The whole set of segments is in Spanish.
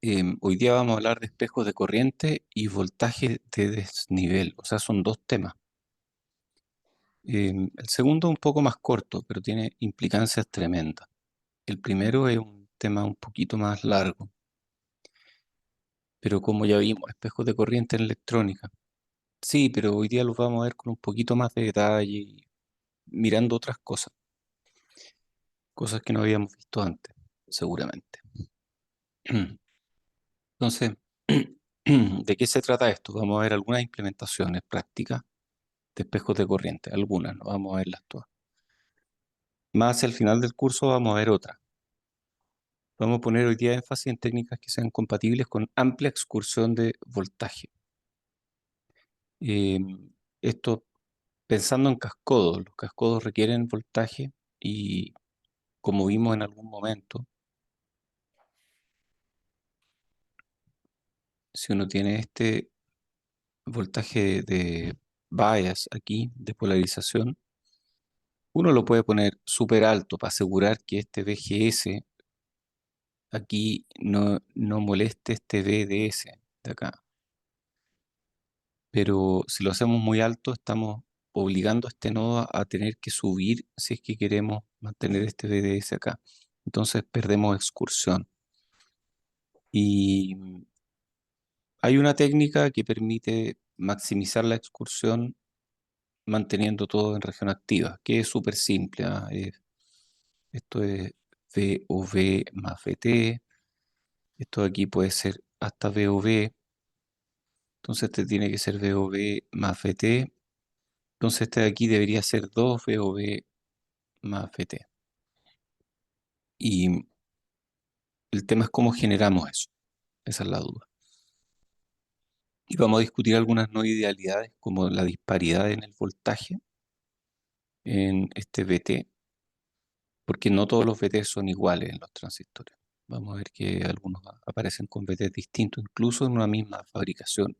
Hoy día vamos a hablar de espejos de corriente y voltaje de desnivel, o sea, son dos temas. El segundo un poco más corto, pero tiene implicancias tremendas. El primero es un tema un poquito más largo, pero como ya vimos, espejos de corriente en electrónica. Sí, pero hoy día los vamos a ver con un poquito más de detalle y mirando otras cosas, cosas que no habíamos visto antes, seguramente. Entonces, ¿de qué se trata esto? Vamos a ver algunas implementaciones prácticas de espejos de corriente, algunas, no vamos a verlas todas. Más hacia el final del curso vamos a ver otras. Vamos a poner hoy día énfasis en técnicas que sean compatibles con amplia excursión de voltaje. Eh, Esto pensando en cascodos. Los cascodos requieren voltaje y como vimos en algún momento, si uno tiene este voltaje de bias aquí, de polarización, uno lo puede poner súper alto para asegurar que este VGS aquí no moleste este VDS de acá. Pero si lo hacemos muy alto, estamos obligando a este nodo a tener que subir si es que queremos mantener este VDS acá. Entonces perdemos excursión. Y hay una técnica que permite maximizar la excursión manteniendo todo en región activa, que es súper simple. Esto es VOV más VT. Esto de aquí puede ser hasta VOV. Entonces este tiene que ser VOV más VT. Entonces este de aquí debería ser 2 VOV más VT. Y el tema es cómo generamos eso. Esa es la duda. Y vamos a discutir algunas no idealidades como la disparidad en el voltaje en este VT, porque no todos los VT son iguales en los transistores. Vamos a ver que algunos aparecen con VT distintos, incluso en una misma fabricación.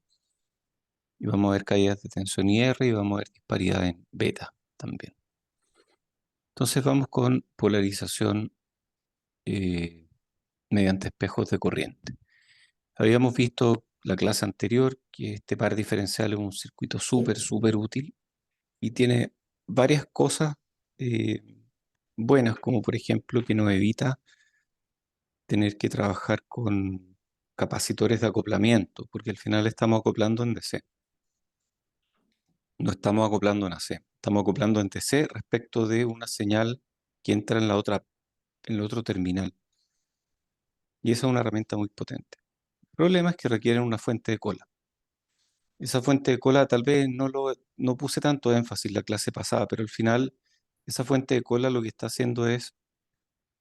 Y vamos a ver caídas de tensión IR y vamos a ver disparidad en beta también. Entonces vamos con polarización eh, mediante espejos de corriente. Habíamos visto la clase anterior que este par diferencial es un circuito súper útil y tiene varias cosas eh, buenas, como por ejemplo que nos evita tener que trabajar con capacitores de acoplamiento, porque al final estamos acoplando en DC, no estamos acoplando en AC, estamos acoplando en DC respecto de una señal que entra en la otra, en el otro terminal. Y esa es una herramienta muy potente. El problema es que requieren una fuente de cola. Esa fuente de cola tal vez no puse tanto énfasis la clase pasada, pero al final esa fuente de cola lo que está haciendo es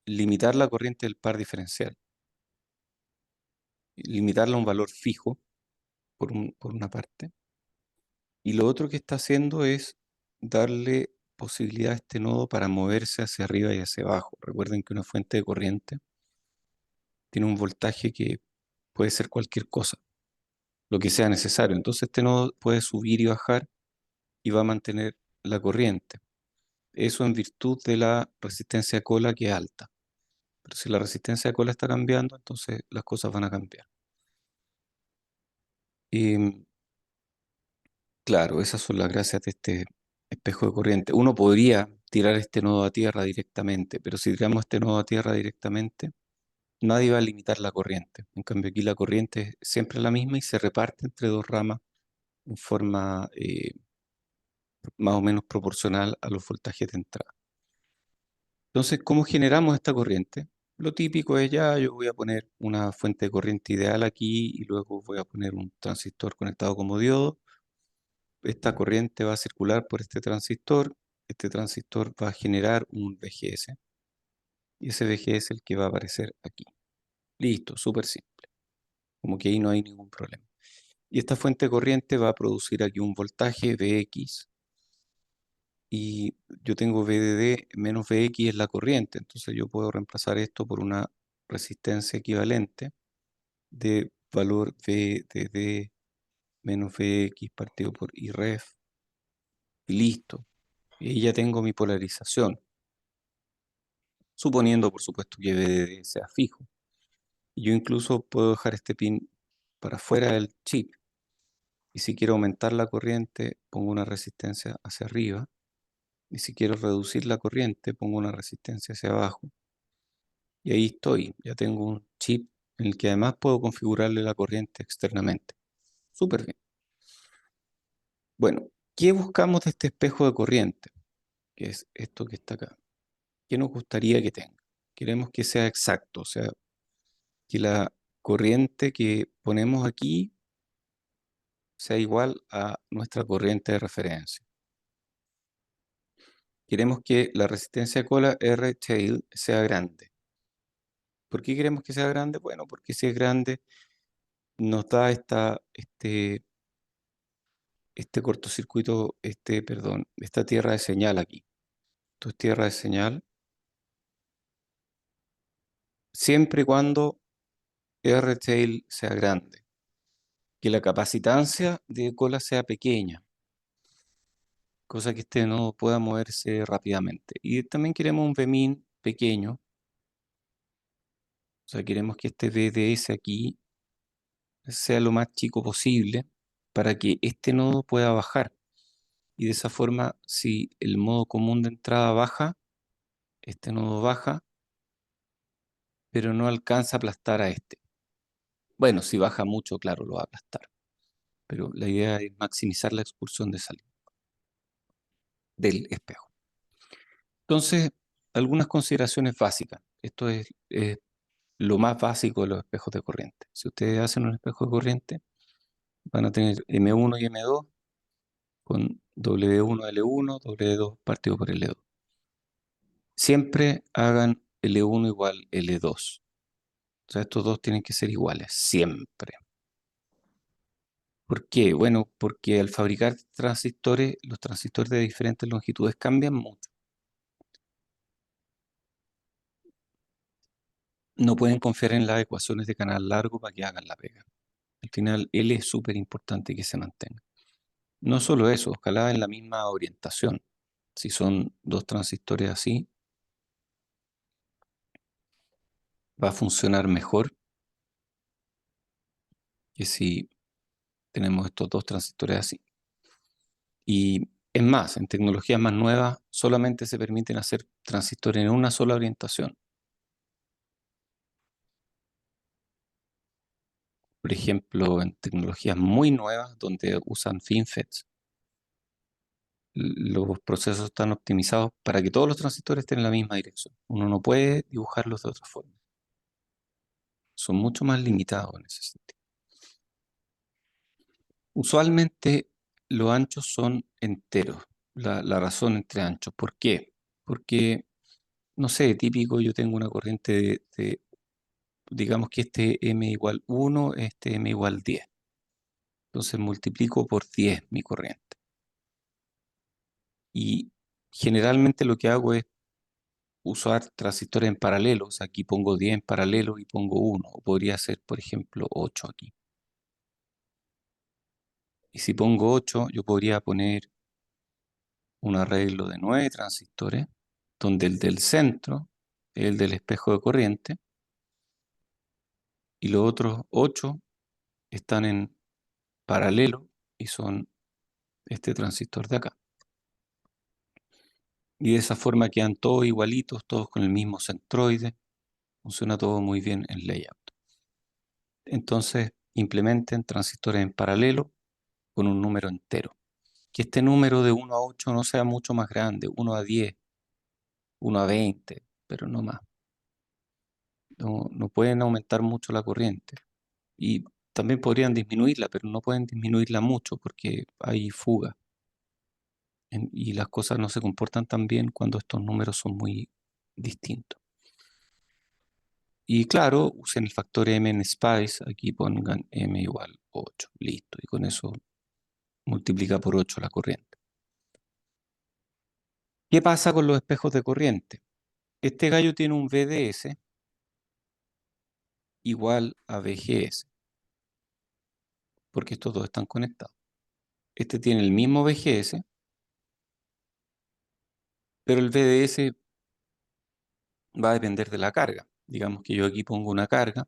limitar la corriente del par diferencial, limitarla a un valor fijo por una parte. Y lo otro que está haciendo es darle posibilidad a este nodo para moverse hacia arriba y hacia abajo. Recuerden que una fuente de corriente tiene un voltaje que puede ser cualquier cosa, lo que sea necesario. Entonces este nodo puede subir y bajar y va a mantener la corriente. Eso en virtud de la resistencia de cola que es alta. Pero si la resistencia de cola está cambiando, entonces las cosas van a cambiar. Y claro, esas son las gracias de este espejo de corriente. Uno podría tirar este nodo a tierra directamente, pero si tiramos este nodo a tierra directamente, nadie va a limitar la corriente. En cambio, aquí la corriente es siempre la misma y se reparte entre dos ramas en forma más o menos proporcional a los voltajes de entrada. Entonces, ¿cómo generamos esta corriente? Lo típico es ya, yo voy a poner una fuente de corriente ideal aquí y luego voy a poner un transistor conectado como diodo. Esta corriente va a circular por este transistor va a generar un VGS y ese VGS es el que va a aparecer aquí. Listo, súper simple, como que ahí no hay ningún problema. Y esta fuente de corriente va a producir aquí un voltaje Vx y yo tengo VDD menos Vx es la corriente, entonces yo puedo reemplazar esto por una resistencia equivalente de valor VDD menos Vx partido por Iref y listo. Y ya tengo mi polarización, suponiendo por supuesto que VDD sea fijo. Yo incluso puedo dejar este pin para afuera del chip. Y si quiero aumentar la corriente, pongo una resistencia hacia arriba. Y si quiero reducir la corriente, pongo una resistencia hacia abajo. Y ahí estoy. Ya tengo un chip en el que además puedo configurarle la corriente externamente. Súper bien. Bueno, ¿qué buscamos de este espejo de corriente? Que es esto que está acá. ¿Qué nos gustaría que tenga? Queremos que sea exacto, o sea, que la corriente que ponemos aquí sea igual a nuestra corriente de referencia. Queremos que la resistencia cola R tail sea grande. ¿Por qué queremos que sea grande? Bueno, porque si es grande nos da este cortocircuito, perdón, esta tierra de señal aquí. Esto es tierra de señal, siempre y cuando R tail sea grande. Que la capacitancia de cola sea pequeña, cosa que este no pueda moverse rápidamente. Y también queremos un Vmin pequeño, o sea, queremos que este VDS aquí sea lo más chico posible para que este nodo pueda bajar. Y de esa forma, si el modo común de entrada baja, este nodo baja, pero no alcanza a aplastar a este. Bueno, si baja mucho, claro, lo va a aplastar. Pero la idea es maximizar la expulsión de salida del espejo. Entonces, algunas consideraciones básicas. Esto es lo más básico de los espejos de corriente. Si ustedes hacen un espejo de corriente, van a tener M1 y M2 con W1 L1, W2 partido por L2. Siempre hagan L1 igual L2. O sea, estos dos tienen que ser iguales, siempre. ¿Por qué? Bueno, porque al fabricar transistores, los transistores de diferentes longitudes cambian mucho. No pueden confiar en las ecuaciones de canal largo para que hagan la pega. Al final, L es súper importante que se mantenga. No solo eso, ojalá en la misma orientación. Si son dos transistores así, va a funcionar mejor que si tenemos estos dos transistores así. Y es más, en tecnologías más nuevas solamente se permiten hacer transistores en una sola orientación. Por ejemplo, en tecnologías muy nuevas donde usan FinFETs, los procesos están optimizados para que todos los transistores estén en la misma dirección. Uno no puede dibujarlos de otra forma. Son mucho más limitados en ese sentido. Usualmente los anchos son enteros, la razón entre anchos. ¿Por qué? Porque, no sé, típico, yo tengo una corriente digamos que este M igual 1, este M igual 10. Entonces multiplico por 10 mi corriente. Y generalmente lo que hago es usar transistores en paralelo. O sea, aquí pongo 10 en paralelo y pongo 1. O podría ser, por ejemplo, 8 aquí. Y si pongo 8, yo podría poner un arreglo de 9 transistores, donde el del centro es el del espejo de corriente y los otros 8 están en paralelo y son este transistor de acá. Y de esa forma quedan todos igualitos, todos con el mismo centroide. Funciona todo muy bien en layout. Entonces, implementen transistores en paralelo con un número entero. Que este número de 1 a 8 no sea mucho más grande, 1 a 10, 1 a 20, pero no más. No pueden aumentar mucho la corriente. Y también podrían disminuirla, pero no pueden disminuirla mucho porque hay fuga. Y las cosas no se comportan tan bien cuando estos números son muy distintos. Y claro, usen el factor M en Spice, aquí pongan M igual 8, listo. Y con eso multiplica por 8 la corriente. ¿Qué pasa con los espejos de corriente? Este gallo tiene un VDS igual a VGS, porque estos dos están conectados. Este tiene el mismo VGS, pero el VDS va a depender de la carga. Digamos que yo aquí pongo una carga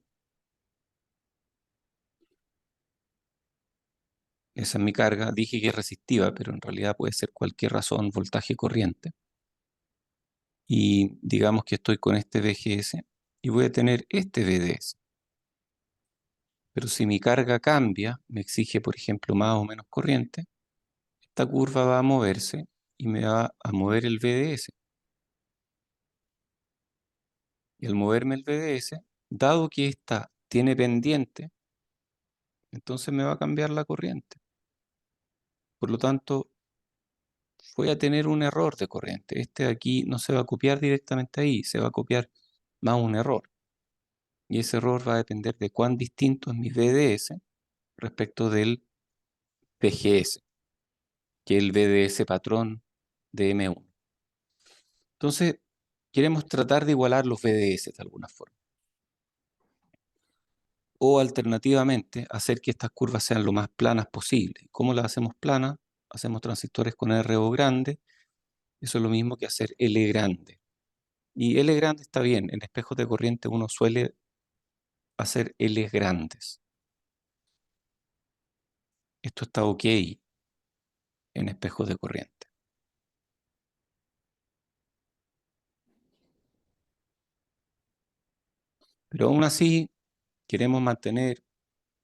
esa es mi carga. Dije que es resistiva, pero en realidad puede ser cualquier razón, voltaje, corriente. Y digamos que estoy con este VGS y voy a tener este VDS. Pero si mi carga cambia, me exige, por ejemplo, más o menos corriente, esta curva va a moverse y me va a mover el VDS. Y al moverme el VDS, dado que esta tiene pendiente, entonces me va a cambiar la corriente. Por lo tanto, voy a tener un error de corriente. Este de aquí no se va a copiar directamente ahí, se va a copiar más un error. Y ese error va a depender de cuán distinto es mi VDS respecto del VGS, que es el VDS patrón de M1. Entonces, queremos tratar de igualar los VDS de alguna forma. O alternativamente, hacer que estas curvas sean lo más planas posible. ¿Cómo las hacemos planas? Hacemos transistores con RO grande. Eso es lo mismo que hacer L grande. Y L grande está bien. En espejos de corriente uno suele hacer L grandes. Esto está ok en espejos de corriente. Pero aún así, queremos mantener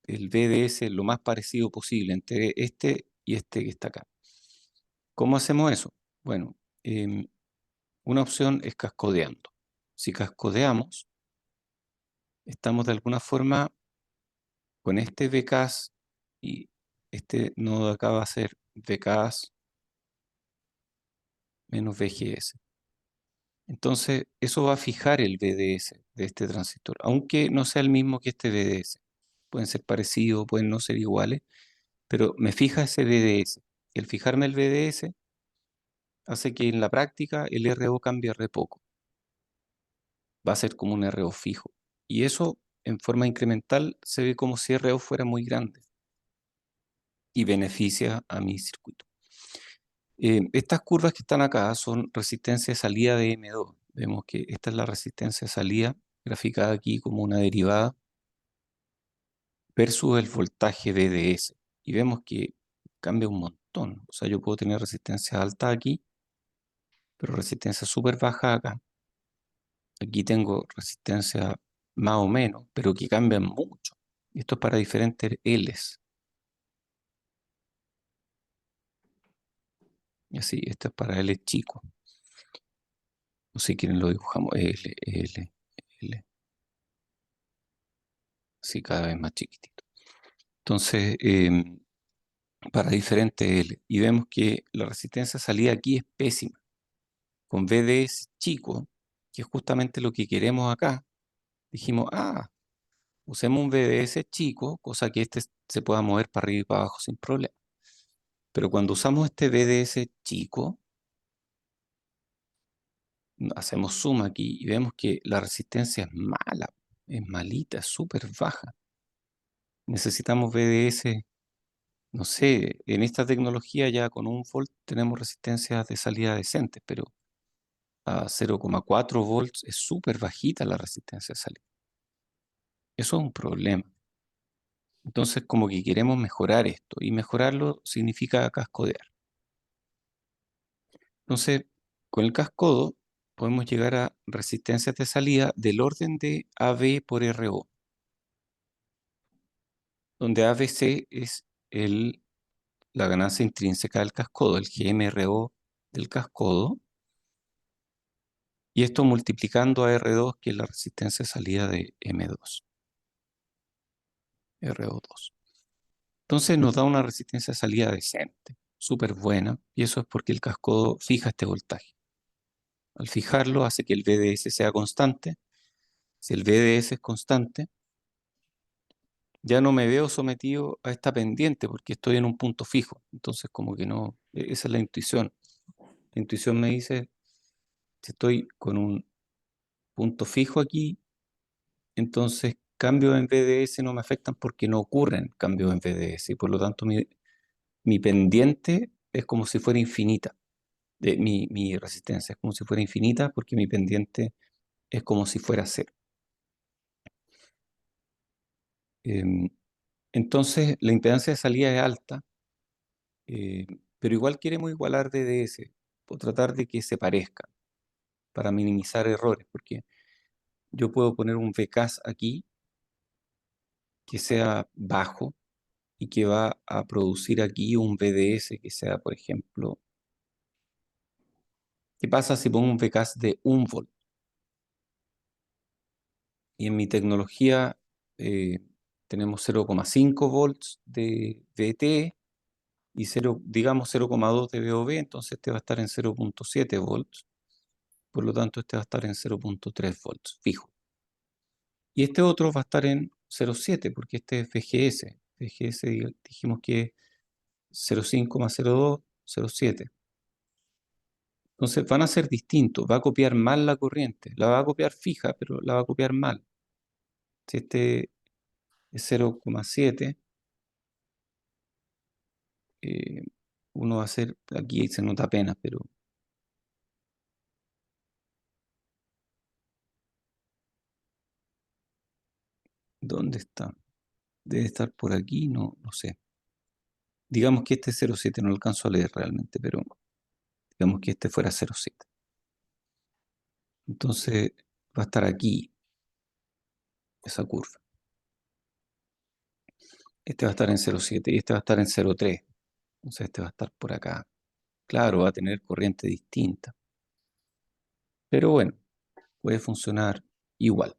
el VDS lo más parecido posible entre este y este que está acá. ¿Cómo hacemos eso? Bueno, una opción es cascodeando. Si cascodeamos, estamos de alguna forma con este VCAS y este nodo de acá va a ser VCAS menos VGS. Entonces, eso va a fijar el VDS de este transistor, aunque no sea el mismo que este VDS. Pueden ser parecidos, pueden no ser iguales, pero me fija ese VDS. Y al fijarme el VDS, hace que en la práctica el RO cambie re poco. Va a ser como un RO fijo. Y eso, en forma incremental, se ve como si RO fuera muy grande y beneficia a mi circuito. Estas curvas que están acá son resistencia de salida de M2. Vemos que esta es la resistencia de salida, graficada aquí como una derivada, versus el voltaje VDS. Y vemos que cambia un montón. O sea, yo puedo tener resistencia alta aquí, pero resistencia súper baja acá. Aquí tengo resistencia más o menos, pero que cambian mucho. Esto es para diferentes Ls. Y así, esto es para L chico. No sé quién lo dibujamos. L. Así cada vez más chiquitito. Entonces, para diferentes L. Y vemos que la resistencia de salida aquí es pésima. Con VDS chico, que es justamente lo que queremos acá, dijimos, usemos un VDS chico, cosa que este se pueda mover para arriba y para abajo sin problema. Pero cuando usamos este VDS chico, hacemos zoom aquí y vemos que la resistencia es mala, es malita, es súper baja. Necesitamos VDS, no sé, en esta tecnología ya con 1 volt tenemos resistencias de salida decentes, pero a 0,4 volts es súper bajita la resistencia de salida. Eso es un problema. Entonces, como que queremos mejorar esto, y mejorarlo significa cascodear. Entonces, con el cascodo podemos llegar a resistencias de salida del orden de AB por RO, donde ABC es la ganancia intrínseca del cascodo, el GMRO del cascodo, y esto multiplicando a R2, que es la resistencia de salida de M2, RO2. Entonces nos da una resistencia de salida decente, súper buena, y eso es porque el cascodo fija este voltaje. Al fijarlo hace que el VDS sea constante. Si el VDS es constante, ya no me veo sometido a esta pendiente porque estoy en un punto fijo. Entonces, como que no, esa es la intuición. La intuición me dice, si estoy con un punto fijo aquí, entonces cambios en VDS no me afectan porque no ocurren cambios en VDS y por lo tanto mi pendiente es como si fuera infinita. Mi resistencia es como si fuera infinita porque mi pendiente es como si fuera cero. Em, entonces la impedancia de salida es alta eh, pero igual queremos igualar VDS o tratar de que se parezcan para minimizar errores, porque yo puedo poner un VCAS aquí que sea bajo y que va a producir aquí un VDS que sea, por ejemplo, ¿qué pasa si pongo un VCAS de 1 volt? Y en mi tecnología eh, tenemos 0,5 volts de VT y 0, digamos 0,2 de VOV, entonces este va a estar en 0,7 volts, por lo tanto este va a estar en 0,3 volts fijo. Y este otro va a estar en 0,7 porque este es VGS. VGS dijimos que es 0,5 más 0,2, 0,7. Entonces van a ser distintos, va a copiar mal la corriente, la va a copiar fija, pero la va a copiar mal. Si este es 0,7, eh, uno va a hacer, aquí se nota apenas, pero ¿dónde está? Debe estar por aquí, no, no sé. Digamos que este es 0,7, no alcanzo a leer realmente, pero digamos que este fuera 0,7. Entonces va a estar aquí, esa curva. Este va a estar en 0,7 y este va a estar en 0,3. Entonces este va a estar por acá. Claro, va a tener corriente distinta. Pero bueno, puede funcionar igual.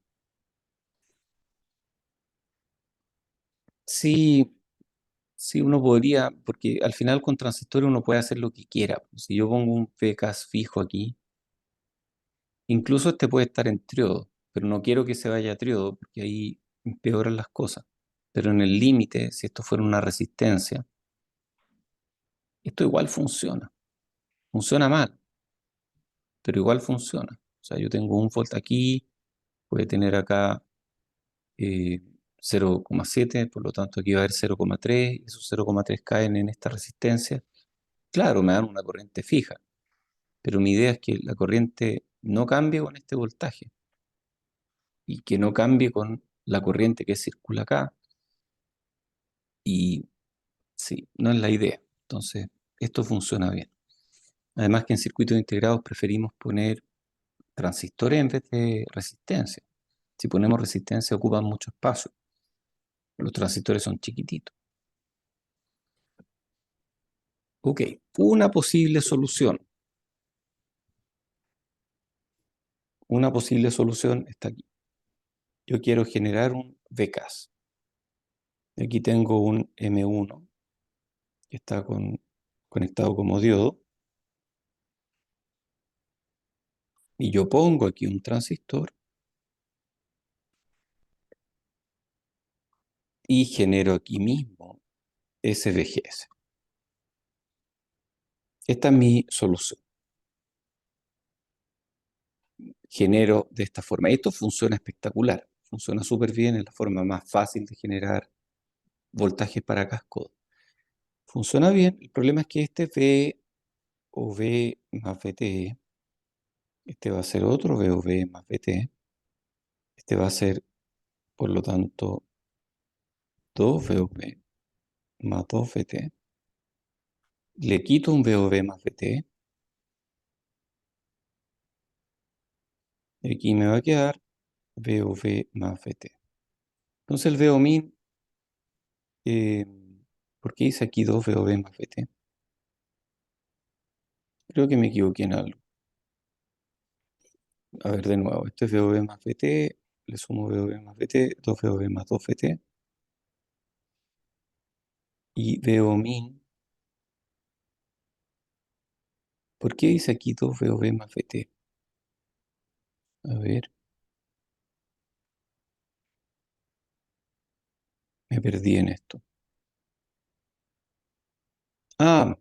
Sí, sí, uno podría, porque al final con transistores uno puede hacer lo que quiera. Si yo pongo un PCAS fijo aquí, incluso este puede estar en triodo, pero no quiero que se vaya a triodo porque ahí empeoran las cosas. Pero en el límite, si esto fuera una resistencia, esto igual funciona. Funciona mal, pero igual funciona. O sea, yo tengo 1 volt aquí, puede tener acá 0,7, por lo tanto aquí va a haber 0,3, y esos 0,3 caen en esta resistencia. Claro, me dan una corriente fija, pero mi idea es que la corriente no cambie con este voltaje y que no cambie con la corriente que circula acá. Y sí, no es la idea. Entonces, esto funciona bien. Además que en circuitos integrados preferimos poner transistores en vez de resistencia. Si ponemos resistencia ocupan mucho espacio. Los transistores son chiquititos. Ok, una posible solución. Una posible solución está aquí. Yo quiero generar un VCAS. Aquí tengo un M1 que está conectado como diodo. Y yo pongo aquí un transistor y genero aquí mismo ese VGS. Esta es mi solución. Genero de esta forma. Esto funciona espectacular. Funciona súper bien. Es la forma más fácil de generar voltajes para cascos. Funciona bien. El problema es que este V o V más VT, este va a ser otro V o V más VT. Este va a ser, por lo tanto, 2 VOV más 2 VT. Le quito un VOV más VT. Y aquí me va a quedar VOV más VT. Entonces el VOMIN, eh, ¿por qué hice aquí 2 VOV más VT? Creo que me equivoqué en algo. A ver, de nuevo, esto es VOV más VT, le sumo VOV más VT, 2 VOV más 2 VT. Y VOMIN, ¿por qué hice aquí 2 VOV más VT? A ver, me perdí en esto. Ah,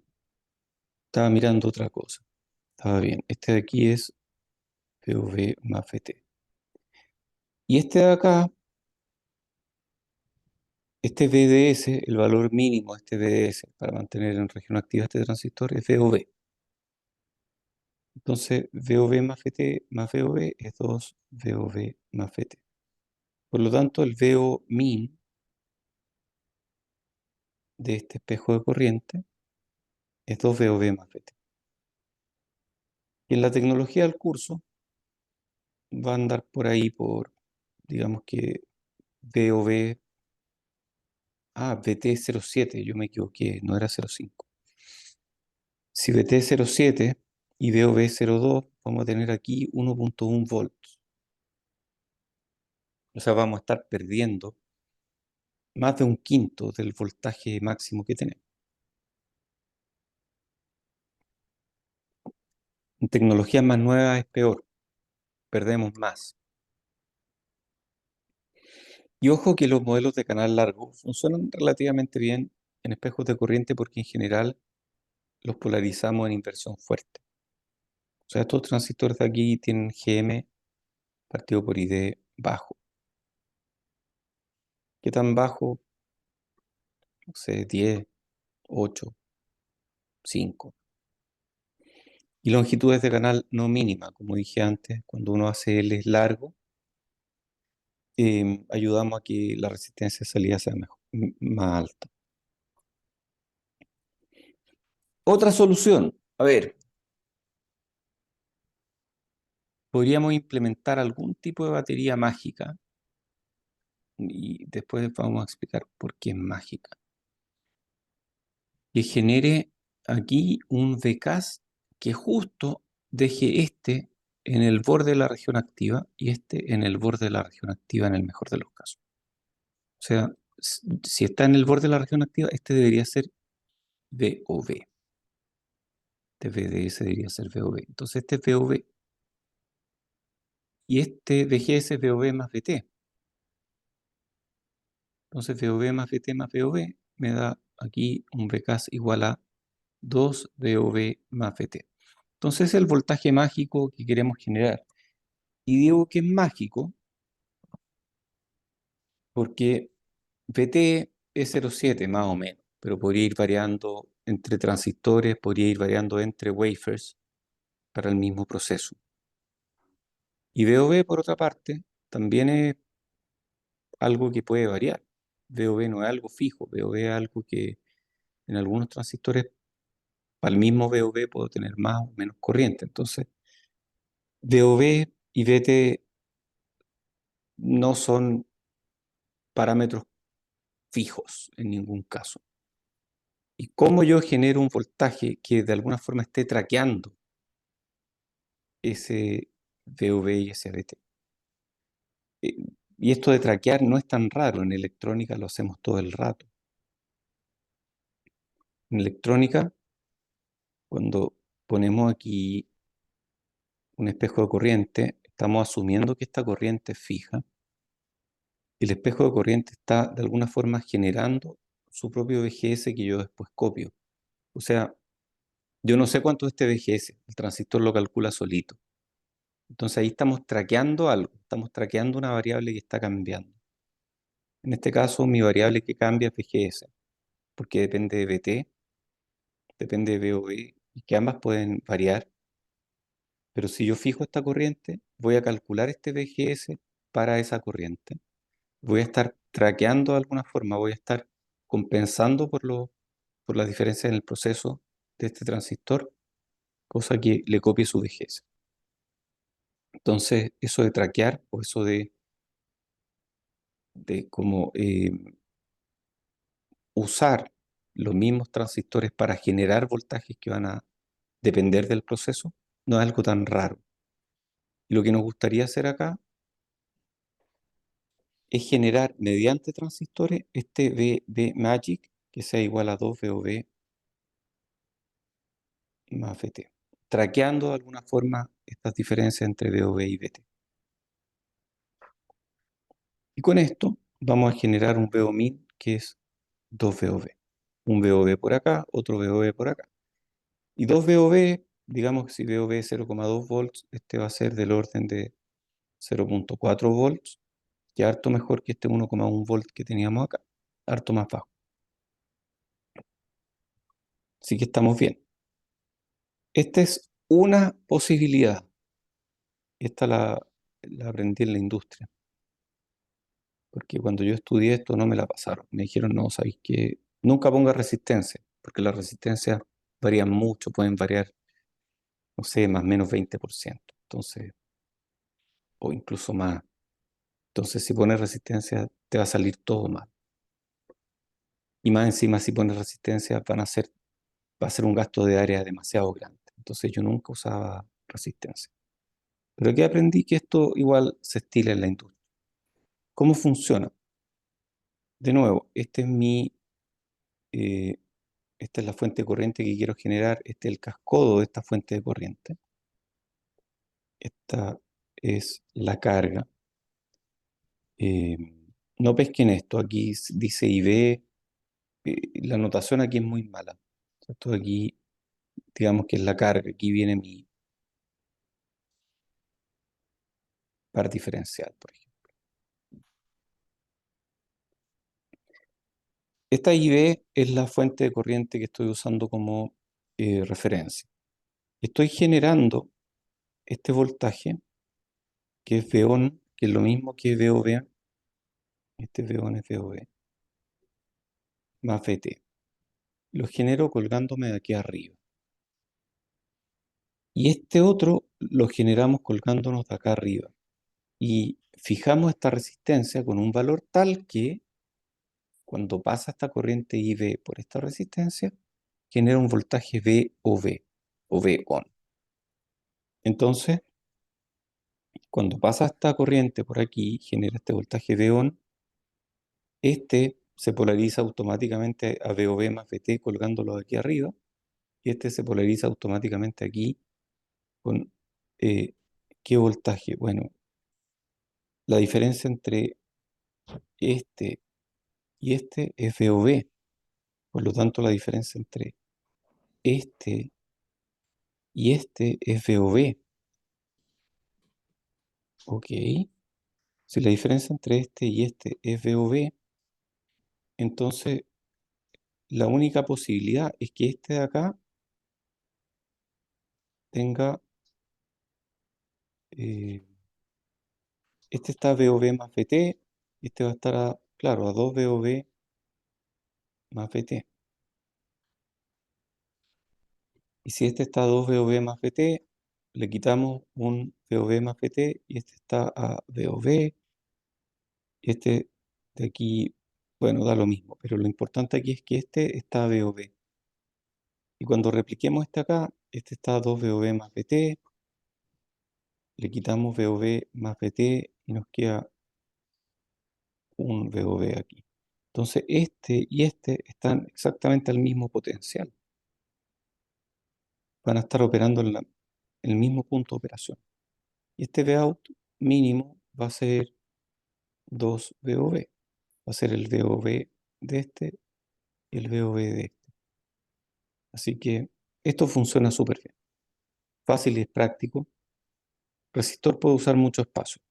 estaba mirando otra cosa. Estaba bien, este de aquí es VOV más VT. Y este de acá, este VDS, el valor mínimo de este VDS para mantener en región activa este transistor es VOV. Entonces, VOV más VT más VOV es 2 VOV más VT. Por lo tanto, el VO min de este espejo de corriente es 2 VOV más VT. Y en la tecnología del curso va a andar por ahí por, digamos que VOV, VT07, yo me equivoqué, no era 05. Si VT07 y VOV02, vamos a tener aquí 1.1 volts. O sea, vamos a estar perdiendo más de un quinto del voltaje máximo que tenemos. En tecnologías más nuevas es peor, perdemos más. Y ojo que los modelos de canal largo funcionan relativamente bien en espejos de corriente porque en general los polarizamos en inversión fuerte. O sea, estos transistores de aquí tienen GM partido por ID bajo. ¿Qué tan bajo? No sé, 10, 8, 5. Y longitudes de canal no mínima, como dije antes, cuando uno hace L largo, ayudamos a que la resistencia de salida sea mejor, más alta. Otra solución, a ver, podríamos implementar algún tipo de batería mágica y después vamos a explicar por qué es mágica. Que genere aquí un VCAS que justo deje este en el borde de la región activa y este en el borde de la región activa en el mejor de los casos. O sea, si está en el borde de la región activa, este debería ser VOV. Este VDS debería ser VOV. Entonces este es VOV y este VGS es VOV más VT. Entonces VOV más VT más VOV me da aquí un VCAS igual a 2 VOV más VT. Entonces es el voltaje mágico que queremos generar. Y digo que es mágico porque VT es 0,7 más o menos, pero podría ir variando entre transistores, podría ir variando entre wafers para el mismo proceso. Y VOV, por otra parte, también es algo que puede variar. VOV no es algo fijo, VOV es algo que en algunos transistores, para el mismo VOV puedo tener más o menos corriente. Entonces, VOV y VT no son parámetros fijos en ningún caso. ¿Y cómo yo genero un voltaje que de alguna forma esté traqueando ese VV y ese VT? Eh, Y esto de traquear no es tan raro, en electrónica lo hacemos todo el rato. En electrónica, cuando ponemos aquí un espejo de corriente, estamos asumiendo que esta corriente es fija y el espejo de corriente está de alguna forma generando su propio VGS que yo después copio. O sea, yo no sé cuánto es este VGS, el transistor lo calcula solito. Entonces ahí estamos traqueando algo, estamos traqueando una variable que está cambiando. En este caso, mi variable que cambia es VGS, porque depende de VT, depende de VOV, y que ambas pueden variar. Pero si yo fijo esta corriente, voy a calcular este VGS para esa corriente. Voy a estar traqueando de alguna forma, voy a estar compensando por las diferencias en el proceso de este transistor, cosa que le copie su VGS. Entonces, eso de traquear o eso de como usar los mismos transistores para generar voltajes que van a depender del proceso, no es algo tan raro. Y lo que nos gustaría hacer acá es generar mediante transistores este VB Magic que sea igual a 2 VOV más VT, traqueando de alguna forma estas diferencias entre VOV y VT. Y con esto vamos a generar un VOMIN que es 2 VOV. Un VOV por acá, otro VOV por acá. Y 2 VOV, digamos que si VOV es 0,2 volts, este va a ser del orden de 0,4 volts, que es harto mejor que este 1,1 volt que teníamos acá, harto más bajo. Así que estamos bien. Esta es una posibilidad. Esta la aprendí en la industria, porque cuando yo estudié esto no me la pasaron. Me dijeron, no, sabéis que nunca ponga resistencia, porque la resistencia varían mucho, pueden variar, no sé, más o menos 20%. Entonces, o incluso más. Entonces, si pones resistencia, te va a salir todo mal. Y más encima, si pones resistencia, va a ser un gasto de área demasiado grande. Entonces, yo nunca usaba resistencia. Pero aquí aprendí que esto igual se estila en la industria. ¿Cómo funciona? De nuevo, eh, esta es la fuente de corriente que quiero generar. Este es el cascodo de esta fuente de corriente. Esta es la carga. Eh, no pesquen esto. Aquí dice IV. La notación aquí es muy mala. Esto aquí, digamos que es la carga. Aquí viene mi par diferencial, por ejemplo. Esta IV es la fuente de corriente que estoy usando como referencia. Estoy generando este voltaje, que es VON, que es lo mismo que VOV. Este VON es VOV, más VT. Lo genero colgándome de aquí arriba. Y este otro lo generamos colgándonos de acá arriba. Y fijamos esta resistencia con un valor tal que cuando pasa esta corriente IV por esta resistencia, genera un voltaje VOV o VON. Entonces, cuando pasa esta corriente por aquí, genera este voltaje VON, este se polariza automáticamente a VOV más VT colgándolo de aquí arriba, y este se polariza automáticamente aquí con ¿qué voltaje? Bueno, la diferencia entre este y este es VOV. Por lo tanto, la diferencia entre este y este es VOV. Ok. Si la diferencia entre este y este es VOV, entonces la única posibilidad es que este de acá tenga, eh, este está VOV más VT, este va a estar, claro, a 2 VOV más VT. Y si este está a 2 VOV más VT, le quitamos un VOV más VT y este está a VOV. Y este de aquí, bueno, da lo mismo, pero lo importante aquí es que este está a VOV. Y cuando repliquemos este acá, este está a 2 VOV más VT, le quitamos VOV más VT y nos queda un VOV aquí. Entonces este y este están exactamente al mismo potencial. Van a estar operando en el mismo punto de operación. Y este Vout mínimo va a ser 2 VOV. Va a ser el VOV de este y el VOV de este. Así que esto funciona súper bien. Fácil y es práctico. Resistor puede usar mucho espacio.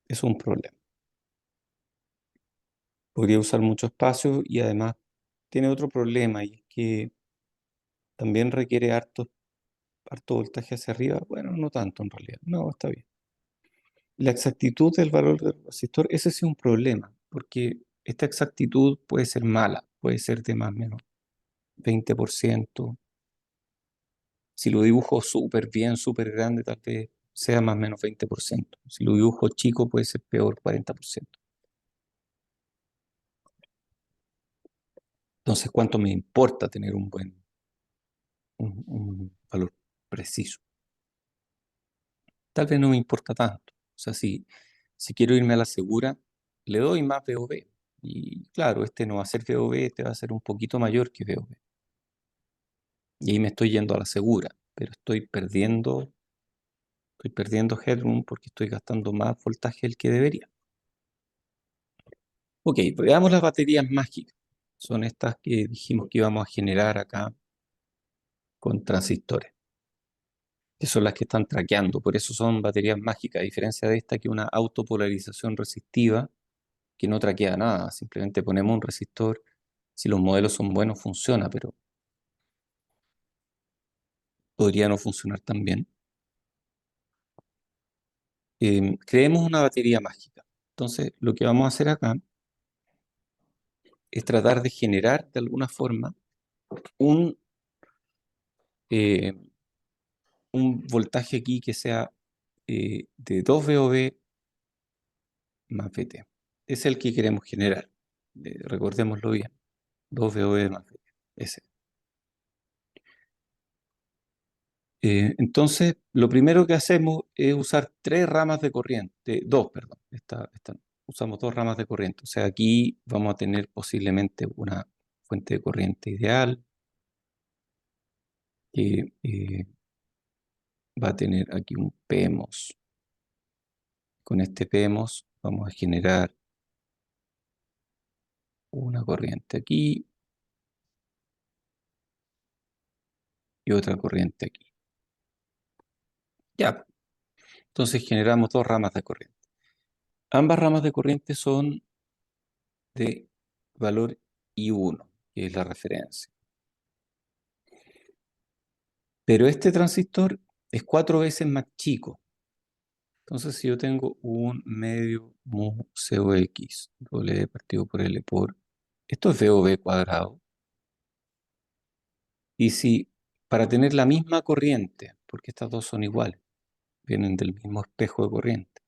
Eso es un problema. Podría usar mucho espacio y además tiene otro problema y es que también requiere harto voltaje hacia arriba. Bueno, no tanto en realidad. No, está bien. La exactitud del valor del resistor, ese sí es un problema, porque esta exactitud puede ser mala, puede ser de más o menos 20%. Si lo dibujo súper bien, súper grande, tal vez sea más o menos 20%. Si lo dibujo chico, puede ser peor, 40%. Entonces, ¿cuánto me importa tener un valor preciso? Tal vez no me importa tanto. O sea, si quiero irme a la segura, le doy más VOV. Y claro, este no va a ser VOV, este va a ser un poquito mayor que VOV. Y ahí me estoy yendo a la segura, pero estoy perdiendo headroom porque estoy gastando más voltaje del que debería. Ok, veamos las baterías mágicas. Son estas que dijimos que íbamos a generar acá con transistores, que son las que están traqueando. Por eso son baterías mágicas, a diferencia de esta que es una autopolarización resistiva que no traquea nada. Simplemente ponemos un resistor. Si los modelos son buenos, funciona, pero podría no funcionar tan bien. Creemos una batería mágica. Entonces, lo que vamos a hacer acá es tratar de generar de alguna forma un, eh, un voltaje aquí que sea de 2 VOV más VT. Es el que queremos generar. Recordémoslo bien. 2 VOV más VT. Ese. Entonces, lo primero que hacemos es usar tres ramas de corriente, dos, perdón, usamos dos ramas de corriente. O sea, aquí vamos a tener posiblemente una fuente de corriente ideal que va a tener aquí un PMOS. Con este PMOS vamos a generar una corriente aquí y otra corriente aquí. Ya, entonces generamos dos ramas de corriente. Ambas ramas de corriente son de valor I1, que es la referencia. Pero este transistor es 4 veces más chico. Entonces, si yo tengo un medio mu COX, W partido por L por... Esto es VOV cuadrado. Y si para tener la misma corriente, porque estas dos son iguales, vienen del mismo espejo de corriente,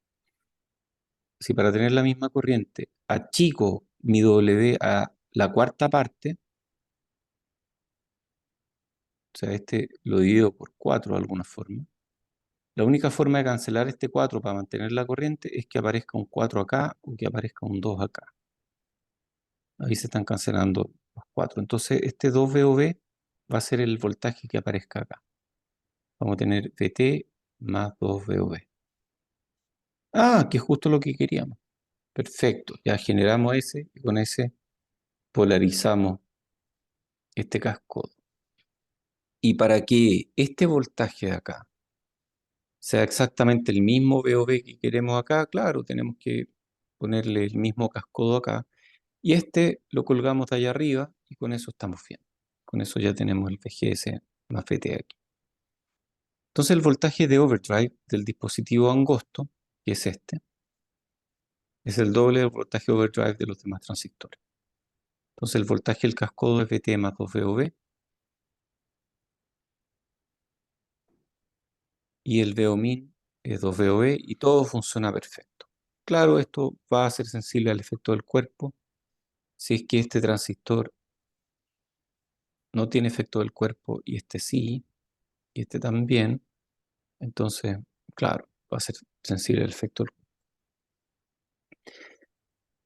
si para tener la misma corriente achico mi W a la cuarta parte, o sea, este lo divido por 4 de alguna forma, la única forma de cancelar este 4 para mantener la corriente es que aparezca un 4 acá o que aparezca un 2 acá. Ahí se están cancelando los 4. Entonces este 2 VOV va a ser el voltaje que aparezca acá. Vamos a tener VT más 2 VOV. Ah, que es justo lo que queríamos. Perfecto. Ya generamos ese y con ese polarizamos este cascodo. Y para que este voltaje de acá sea exactamente el mismo VOV que queremos acá, claro, tenemos que ponerle el mismo cascodo acá. Y este lo colgamos de allá arriba y con eso estamos bien. Con eso ya tenemos el VGS más VT aquí. Entonces el voltaje de overdrive del dispositivo angosto, que es este, es el doble del voltaje overdrive de los demás transistores. Entonces el voltaje del cascodo es VT más 2 VOV y el VOmin es 2 VOV y todo funciona perfecto. Claro, esto va a ser sensible al efecto del cuerpo si es que este transistor no tiene efecto del cuerpo y este sí, y este también. Entonces, claro, va a ser sensible al efecto del cuerpo.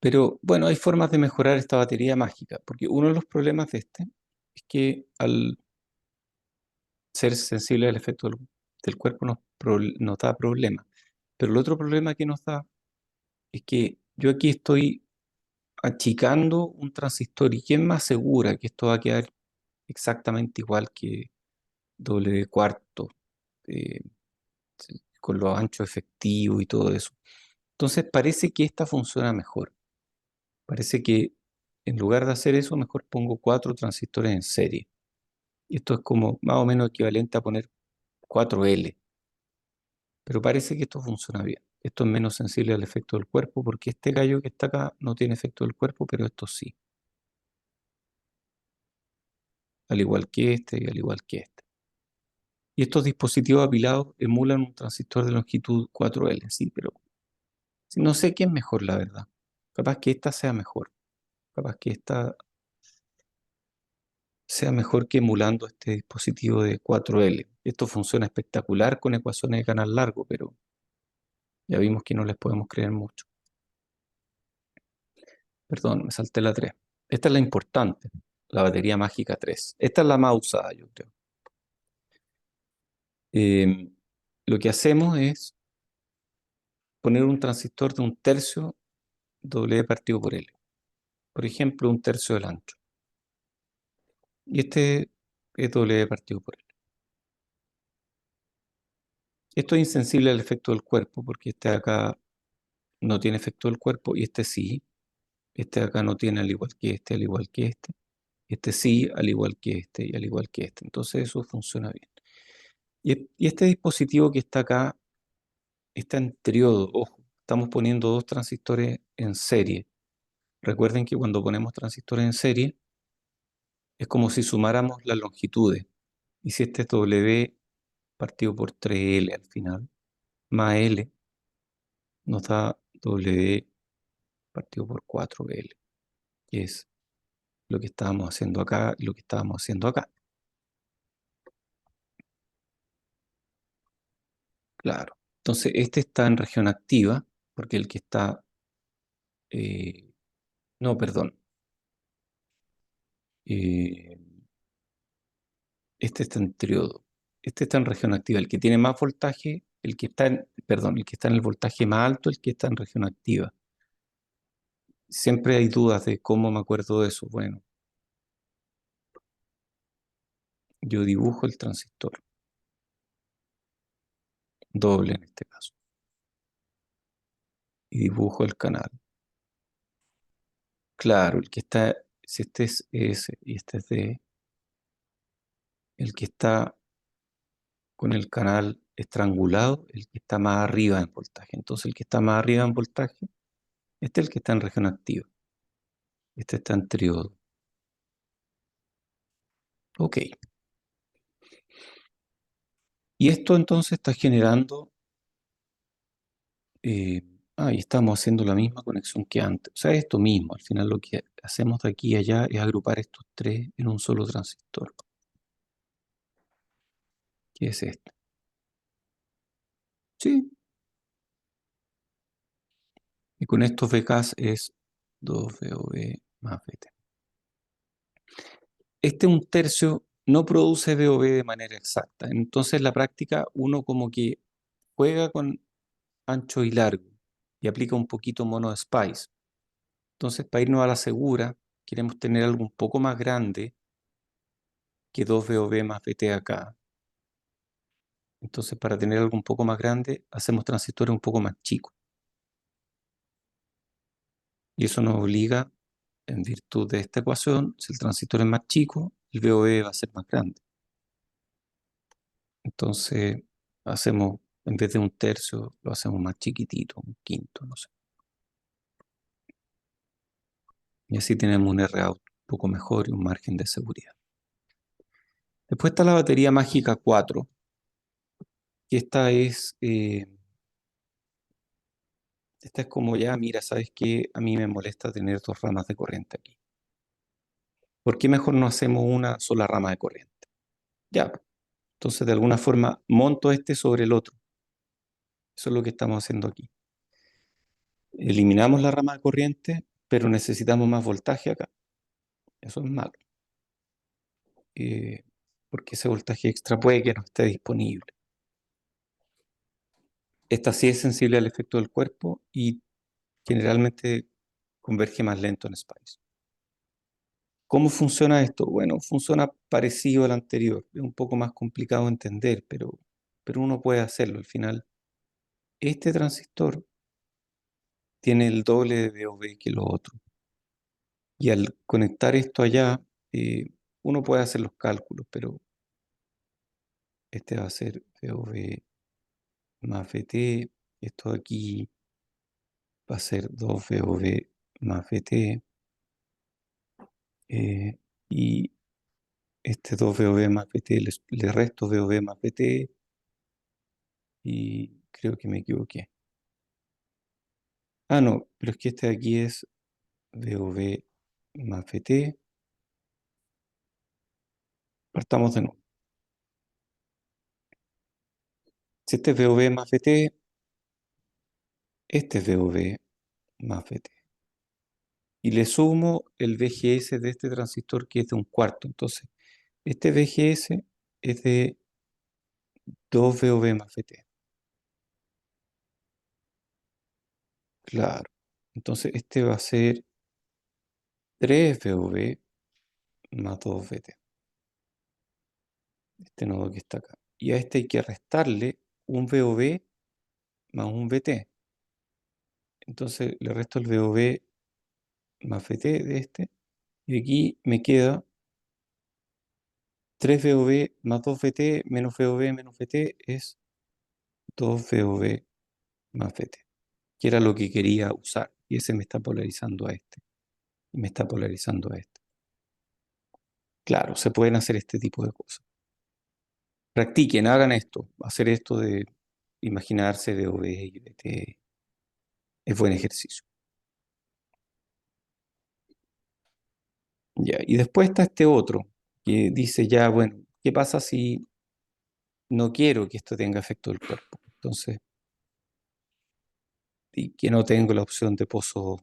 Pero bueno, hay formas de mejorar esta batería mágica, porque uno de los problemas de este es que al ser sensible al efecto del cuerpo nos da problemas. Pero el otro problema que nos da es que yo aquí estoy achicando un transistor y ¿quién me asegura que esto va a quedar exactamente igual que doble cuarto, eh, con los anchos efectivos y todo eso? Entonces parece que esta funciona mejor. Parece que en lugar de hacer eso, mejor pongo 4 transistores en serie. Y esto es como más o menos equivalente a poner 4L. Pero parece que esto funciona bien. Esto es menos sensible al efecto del cuerpo porque este gallo que está acá no tiene efecto del cuerpo, pero esto sí. Al igual que este y al igual que este. Y estos dispositivos apilados emulan un transistor de longitud 4L, sí, pero no sé qué es mejor, la verdad. Capaz que esta sea mejor. Capaz que esta sea mejor que emulando este dispositivo de 4L. Esto funciona espectacular con ecuaciones de canal largo, pero ya vimos que no les podemos creer mucho. Perdón, me salté la 3. Esta es la importante, la batería mágica 3. Esta es la más usada, yo creo. Eh, lo que hacemos es poner un transistor de un tercio W partido por L. Por ejemplo, un tercio del ancho. Y este es W partido por L. Esto es insensible al efecto del cuerpo, porque este de acá no tiene efecto del cuerpo y este sí. Este de acá no tiene al igual que este, al igual que este. Este sí, al igual que este y al igual que este. Entonces eso funciona bien. Y este dispositivo que está acá está en triodo. Ojo, estamos poniendo dos transistores en serie. Recuerden que cuando ponemos transistores en serie, Es como si sumáramos las longitudes. Y si este es W partido por 3L al final, más L, nos da W partido por 4L, que es lo que estábamos haciendo acá y lo que estábamos haciendo acá. Claro. Entonces, este está en región activa, porque el que está... eh, no, perdón. eh, este está en triodo. Este está en región activa. El que tiene más voltaje, el que está en, perdón, el que está en el voltaje más alto, el que está en región activa. Siempre hay dudas de cómo me acuerdo de eso. Bueno, yo dibujo el transistor, doble en este caso, y dibujo el canal. Claro, el que está, si este es S y este es D, el que está con el canal estrangulado, el que está más arriba en voltaje. Entonces, el que está más arriba en voltaje, este es el que está en región activa. Este está en triodo. Ok. Y esto entonces está generando, eh, y estamos haciendo la misma conexión que antes. O sea, esto mismo. Al final lo que hacemos de aquí a allá es agrupar estos tres en un solo transistor, que es este. Sí. Y con estos VKs es 2 VOV más VT. Este un tercio no produce VOV de manera exacta. Entonces, en la práctica, uno como que juega con ancho y largo y aplica un poquito mono de Spice. Entonces, para irnos a la segura, queremos tener algo un poco más grande que 2 VOV más VT acá. Entonces, para tener algo un poco más grande, hacemos transistores un poco más chicos. Y eso nos obliga, en virtud de esta ecuación, si el transistor es más chico, el VOV va a ser más grande. Entonces, hacemos, en vez de un tercio, lo hacemos más chiquitito, un quinto, no sé. Y así tenemos un ROUT un poco mejor y un margen de seguridad. Después está la batería mágica 4, que esta es como ya, mira, ¿sabes qué? A mí me molesta tener dos ramas de corriente aquí. ¿Por qué mejor no hacemos una sola rama de corriente? Ya, entonces de alguna forma monto este sobre el otro. Eso es lo que estamos haciendo aquí. Eliminamos la rama de corriente, pero necesitamos más voltaje acá. Eso es malo, eh, porque ese voltaje extra puede que no esté disponible. Esta sí es sensible al efecto del cuerpo y generalmente converge más lento en Spice. ¿Cómo funciona esto? Bueno, funciona parecido al anterior. Es un poco más complicado de entender, pero uno puede hacerlo. Al final, este transistor tiene el doble de VOV que lo otro. Y al conectar esto allá, uno puede hacer los cálculos, pero este va a ser VOV más VT. Esto de aquí va a ser 2 VOV más VT. Y este 2 VOV más VT le resto VOV más VT y creo que me equivoqué. Ah, no, pero es que este de aquí es VOV más VT. Partamos de nuevo. Si este es VOV más VT, este es VOV más VT. Y le sumo el VGS de este transistor que es de un cuarto. Entonces, este VGS es de 2 VOV más VT. Claro. Entonces, este va a ser 3 VOV más 2 VT. Este nodo que está acá. Y a este hay que restarle un VOV más un VT. Entonces le resto el VOV más VT de este. Y aquí me queda 3 VOV más 2 VT menos VOV menos VT es 2 VOV más VT, que era lo que quería usar. Y ese me está polarizando a este. Y me está polarizando a este. Claro, se pueden hacer este tipo de cosas. Practiquen, hagan esto. Hacer esto de imaginarse de OB y BT es buen ejercicio. Ya, y después está este otro que dice ya, bueno, ¿qué pasa si no quiero que esto tenga efecto del cuerpo? Entonces, y que no tengo la opción de pozo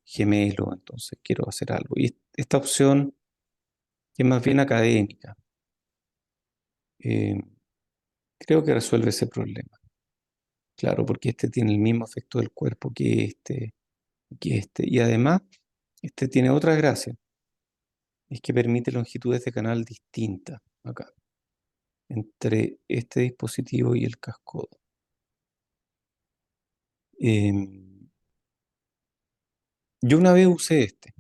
gemelo, entonces quiero hacer algo. Y esta opción, que es más bien académica, eh, creo que resuelve ese problema. Claro, porque este tiene el mismo efecto del cuerpo que este. Y además, este tiene otra gracia, es que permite longitudes de canal distintas acá, entre este dispositivo y el cascodo. Em, yo una vez usé este,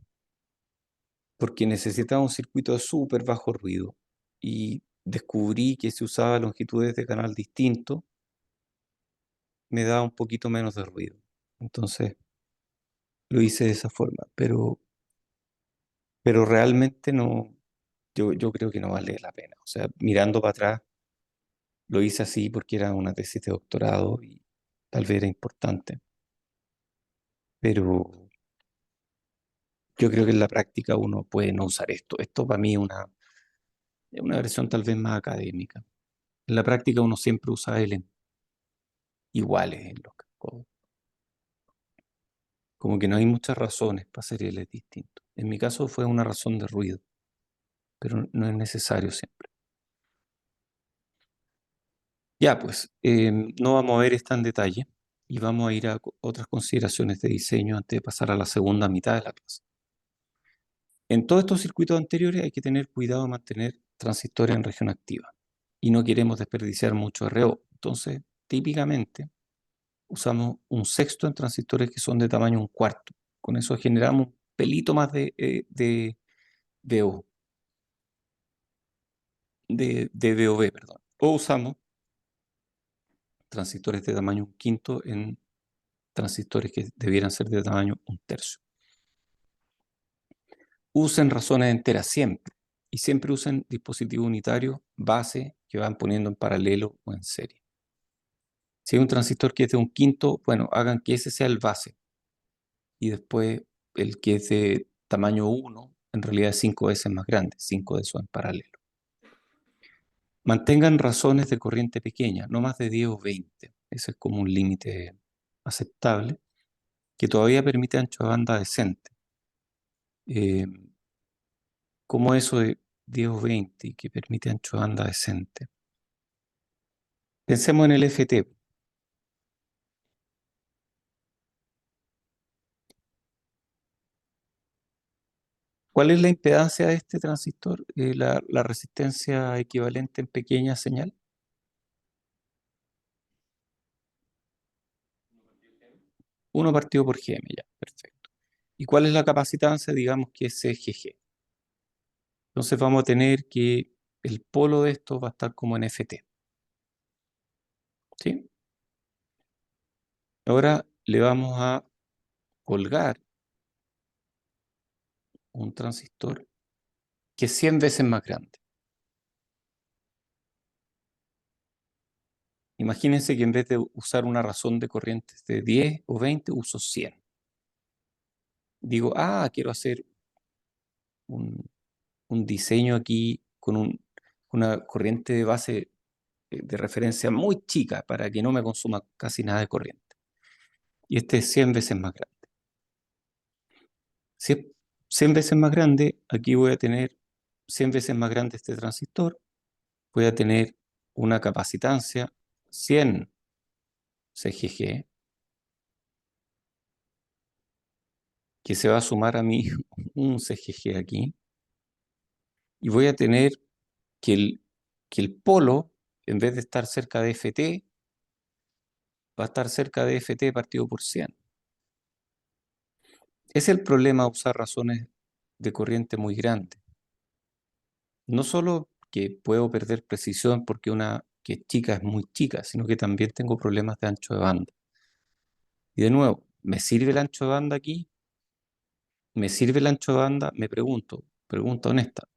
porque necesitaba un circuito de súper bajo ruido y descubrí que si usaba longitudes de canal distinto, me daba un poquito menos de ruido. Entonces lo hice de esa forma, pero realmente no, yo creo que no vale la pena. O sea, mirando para atrás, lo hice así porque era una tesis de doctorado y tal vez era importante, pero yo creo que en la práctica uno puede no usar esto. Esto para mí es una versión tal vez más académica. En la práctica uno siempre usa L iguales en los cascos. Como que no hay muchas razones para hacer L distintos. En mi caso fue una razón de ruido, pero no es necesario siempre. Ya, pues, no vamos a ver esto en detalle y vamos a ir a otras consideraciones de diseño antes de pasar a la segunda mitad de la clase. En todos estos circuitos anteriores hay que tener cuidado de mantener transistores en región activa y no queremos desperdiciar mucho RO. Entonces, típicamente usamos un sexto en transistores que son de tamaño un cuarto. Con eso generamos un pelito más de VO, de VOV, perdón. O usamos transistores de tamaño un quinto en transistores que debieran ser de tamaño un tercio. Usen razones enteras siempre y siempre usen dispositivos unitarios base que van poniendo en paralelo o en serie. Si hay un transistor que es de un quinto, bueno, hagan que ese sea el base y después el que es de tamaño uno en realidad es 5 veces más grande, 5 de esos en paralelo. Mantengan razones de corriente pequeña, no más de 10 o 20. Ese es como un límite aceptable que todavía permite ancho de banda decente. Eh, como eso de 10 o 20 que permite ancho de banda decente. Pensemos en el FT. ¿Cuál es la impedancia de este transistor? La resistencia equivalente en pequeña señal. 1 partido por GM, ya, perfecto. ¿Y cuál es la capacitancia? Digamos que es CGG. Entonces vamos a tener que el polo de esto va a estar como en FT. ¿Sí? Ahora le vamos a colgar un transistor que es 100 veces más grande. Imagínense que en vez de usar una razón de corrientes de 10 o 20, uso 100. Digo, quiero hacer un, un diseño aquí con una corriente de base de referencia muy chica para que no me consuma casi nada de corriente. Y este es 100 veces más grande. Si es 100 veces más grande, aquí voy a tener 100 veces más grande este transistor, voy a tener una capacitancia 100 CGG que se va a sumar a mí un CGG aquí y voy a tener que el polo, en vez de estar cerca de FT, va a estar cerca de FT partido por 100. Es el problema de usar razones de corriente muy grandes. No solo que puedo perder precisión porque una que es chica es muy chica, sino que también tengo problemas de ancho de banda. Y de nuevo, ¿me sirve el ancho de banda aquí? ¿Me sirve el ancho de banda? Me pregunto, pregunta honesta.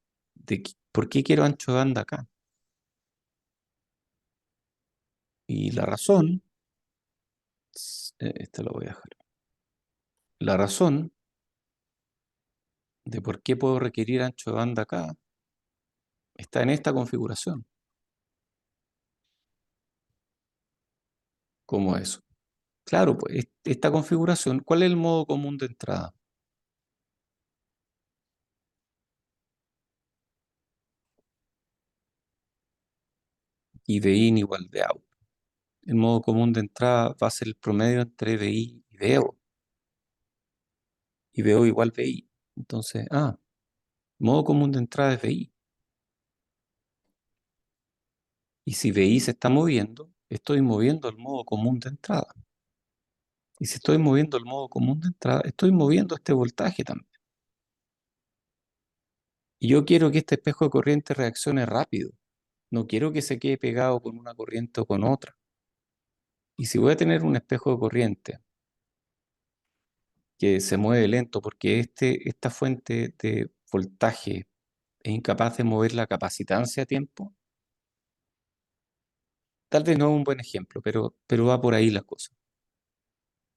¿Por qué quiero ancho de banda acá? Y la razón, esta lo voy a dejar. La razón de por qué puedo requerir ancho de banda acá está en esta configuración. ¿Cómo eso? Claro, pues esta configuración, ¿cuál es el modo común de entrada? Y VIN igual de out. El modo común de entrada va a ser el promedio entre VI y VO. Y VO igual VI. Entonces, modo común de entrada es VI. Y si VI se está moviendo, estoy moviendo el modo común de entrada. Y si estoy moviendo el modo común de entrada, estoy moviendo este voltaje también. Y yo quiero que este espejo de corriente reaccione rápido. No quiero que se quede pegado con una corriente o con otra. Y si voy a tener un espejo de corriente que se mueve lento porque esta fuente de voltaje es incapaz de mover la capacitancia a tiempo, tal vez no es un buen ejemplo, pero va por ahí la cosa.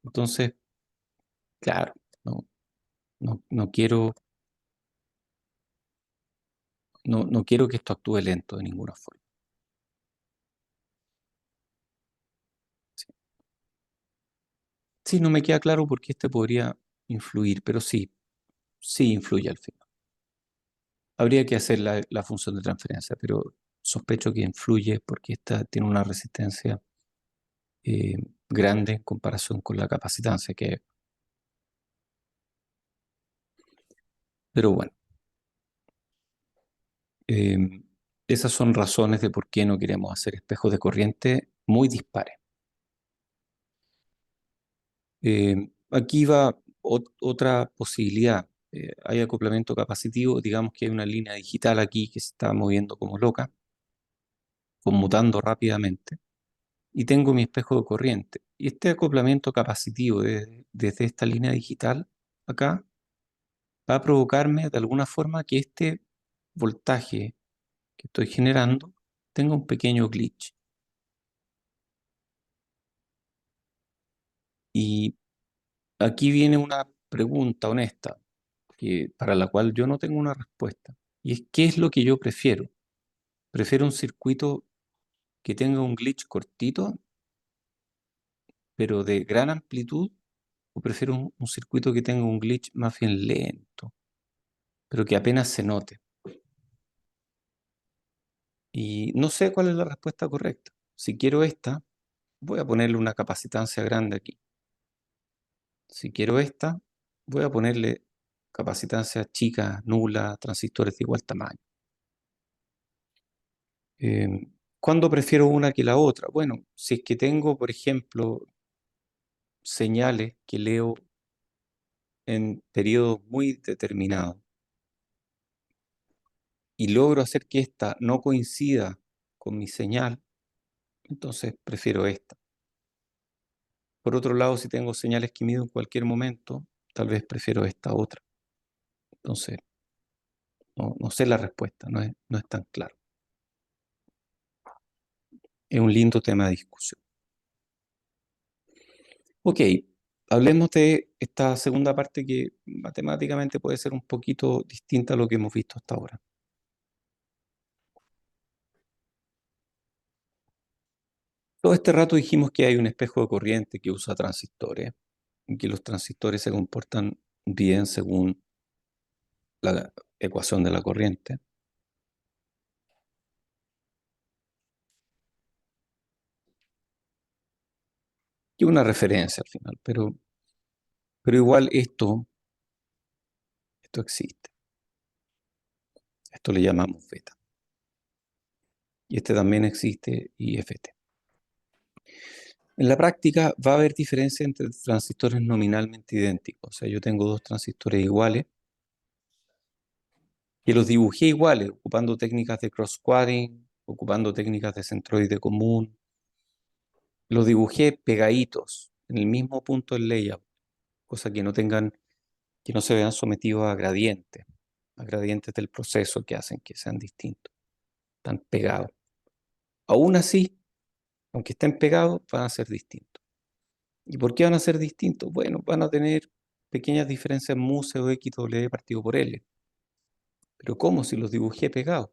Entonces, claro, no, no quiero, no quiero que esto actúe lento de ninguna forma. Sí, sí, no me queda claro por qué este podría influir, pero sí, sí influye al final. Habría que hacer la función de transferencia, pero sospecho que influye porque esta tiene una resistencia eh, grande en comparación con la capacitancia pero bueno, eh, esas son razones de por qué no queremos hacer espejos de corriente muy dispares. Aquí va otra posibilidad. Hay acoplamiento capacitivo, digamos que hay una línea digital aquí que se está moviendo como loca, conmutando rápidamente, y tengo mi espejo de corriente. Y este acoplamiento capacitivo desde esta línea digital acá va a provocarme de alguna forma que este voltaje que estoy generando tenga un pequeño glitch. Y aquí viene una pregunta honesta, para la cual yo no tengo una respuesta. Y es, ¿qué es lo que yo prefiero? ¿Prefiero un circuito que tenga un glitch cortito, pero de gran amplitud? ¿O prefiero un circuito que tenga un glitch más bien lento, pero que apenas se note? Y no sé cuál es la respuesta correcta. Si quiero esta, voy a ponerle una capacitancia grande aquí. Si quiero esta, voy a ponerle capacitancia chica, nula, transistores de igual tamaño. Eh, ¿Cuándo prefiero una que la otra? Bueno, si es que tengo, por ejemplo, señales que leo en periodos muy determinados y logro hacer que esta no coincida con mi señal, entonces prefiero esta. Por otro lado, si tengo señales que mido en cualquier momento, tal vez prefiero esta otra. Entonces, no sé la respuesta, no es tan claro. Es un lindo tema de discusión. Ok, hablemos de esta segunda parte que matemáticamente puede ser un poquito distinta a lo que hemos visto hasta ahora. Todo este rato dijimos que hay un espejo de corriente que usa transistores y que los transistores se comportan bien según la ecuación de la corriente. Y una referencia al final, pero igual esto existe. Esto le llamamos beta. Y este también existe IFT. En la práctica va a haber diferencia entre transistores nominalmente idénticos. O sea, yo tengo dos transistores iguales que los dibujé iguales, ocupando técnicas de cross-cutting, ocupando técnicas de centroide común. Los dibujé pegaditos, en el mismo punto del layout, cosa que no se vean sometidos a gradientes. a gradientes del proceso que hacen que sean distintos, están pegados. Aún así, aunque estén pegados, van a ser distintos. ¿Y por qué van a ser distintos? Bueno, van a tener pequeñas diferencias mu, CO, X, W partido por L. Pero ¿cómo si los dibujé pegados?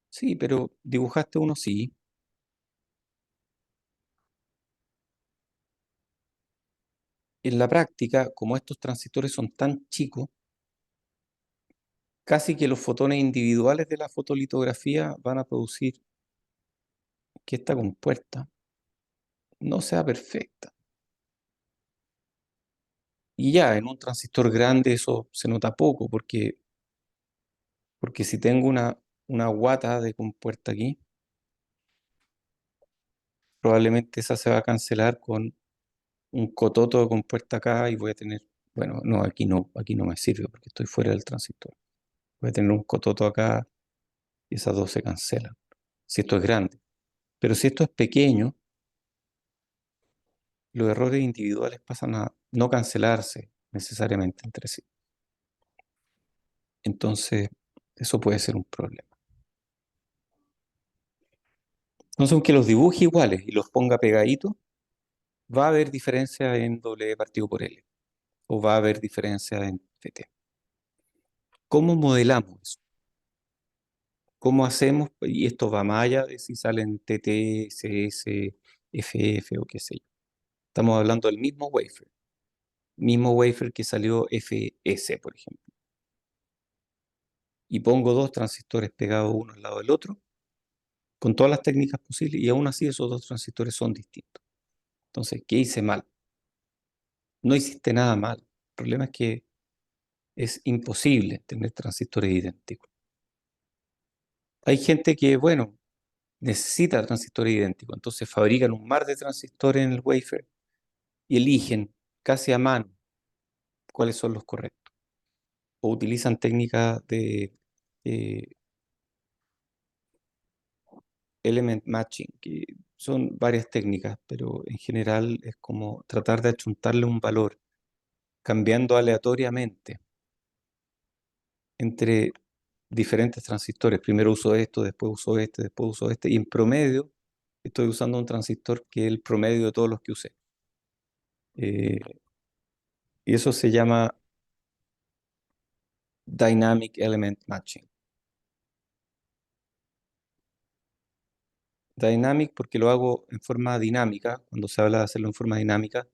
Sí, pero dibujaste uno sí. En la práctica, como estos transistores son tan chicos, casi que los fotones individuales de la fotolitografía van a producir que esta compuerta no sea perfecta. Y ya, en un transistor grande eso se nota poco, porque si tengo una guata de compuerta aquí, probablemente esa se va a cancelar con un cototo de compuerta acá y voy a tener, bueno, no, aquí no me sirve porque estoy fuera del transistor. Voy a tener un cototo acá y esas dos se cancelan, si esto es grande. Pero si esto es pequeño, los errores individuales pasan a no cancelarse necesariamente entre sí. Entonces, eso puede ser un problema. Entonces, aunque los dibuje iguales y los ponga pegaditos, va a haber diferencia en W partido por L, o va a haber diferencia en FT. ¿Cómo modelamos eso? ¿Cómo hacemos? Y esto va más allá de si salen TT, CS, FF o qué sé yo. Estamos hablando del mismo wafer que salió FS, por ejemplo. Y pongo dos transistores pegados uno al lado del otro, con todas las técnicas posibles, y aún así esos dos transistores son distintos. Entonces, ¿qué hice mal? No hiciste nada mal. El problema es que es imposible tener transistores idénticos. Hay gente que, bueno, necesita transistores idénticos, entonces fabrican un mar de transistores en el wafer y eligen casi a mano cuáles son los correctos. O utilizan técnicas de eh, element matching, que son varias técnicas, pero en general es como tratar de achuntarle un valor, cambiando aleatoriamente entre diferentes transistores. Primero uso esto, después uso este, después uso este, y en promedio estoy usando un transistor que es el promedio de todos los que usé. Eh, y eso se llama Dynamic Element Matching. Dynamic porque lo hago en forma dinámica. Cuando se habla de hacerlo en forma dinámica,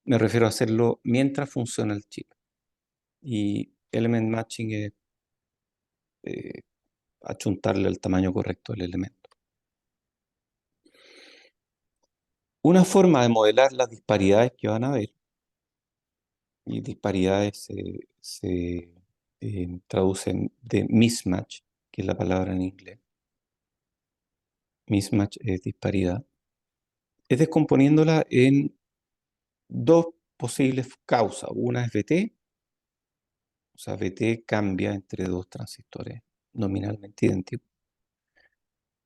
me refiero a hacerlo mientras funciona el chip. Y Element Matching es eh, achuntarle el tamaño correcto del elemento. Una forma de modelar las disparidades que van a haber, y disparidades se traducen de mismatch, que es la palabra en inglés. Mismatch es disparidad. Es descomponiéndola en dos posibles causas. Una es VT, o sea, VT cambia entre dos transistores nominalmente idénticos.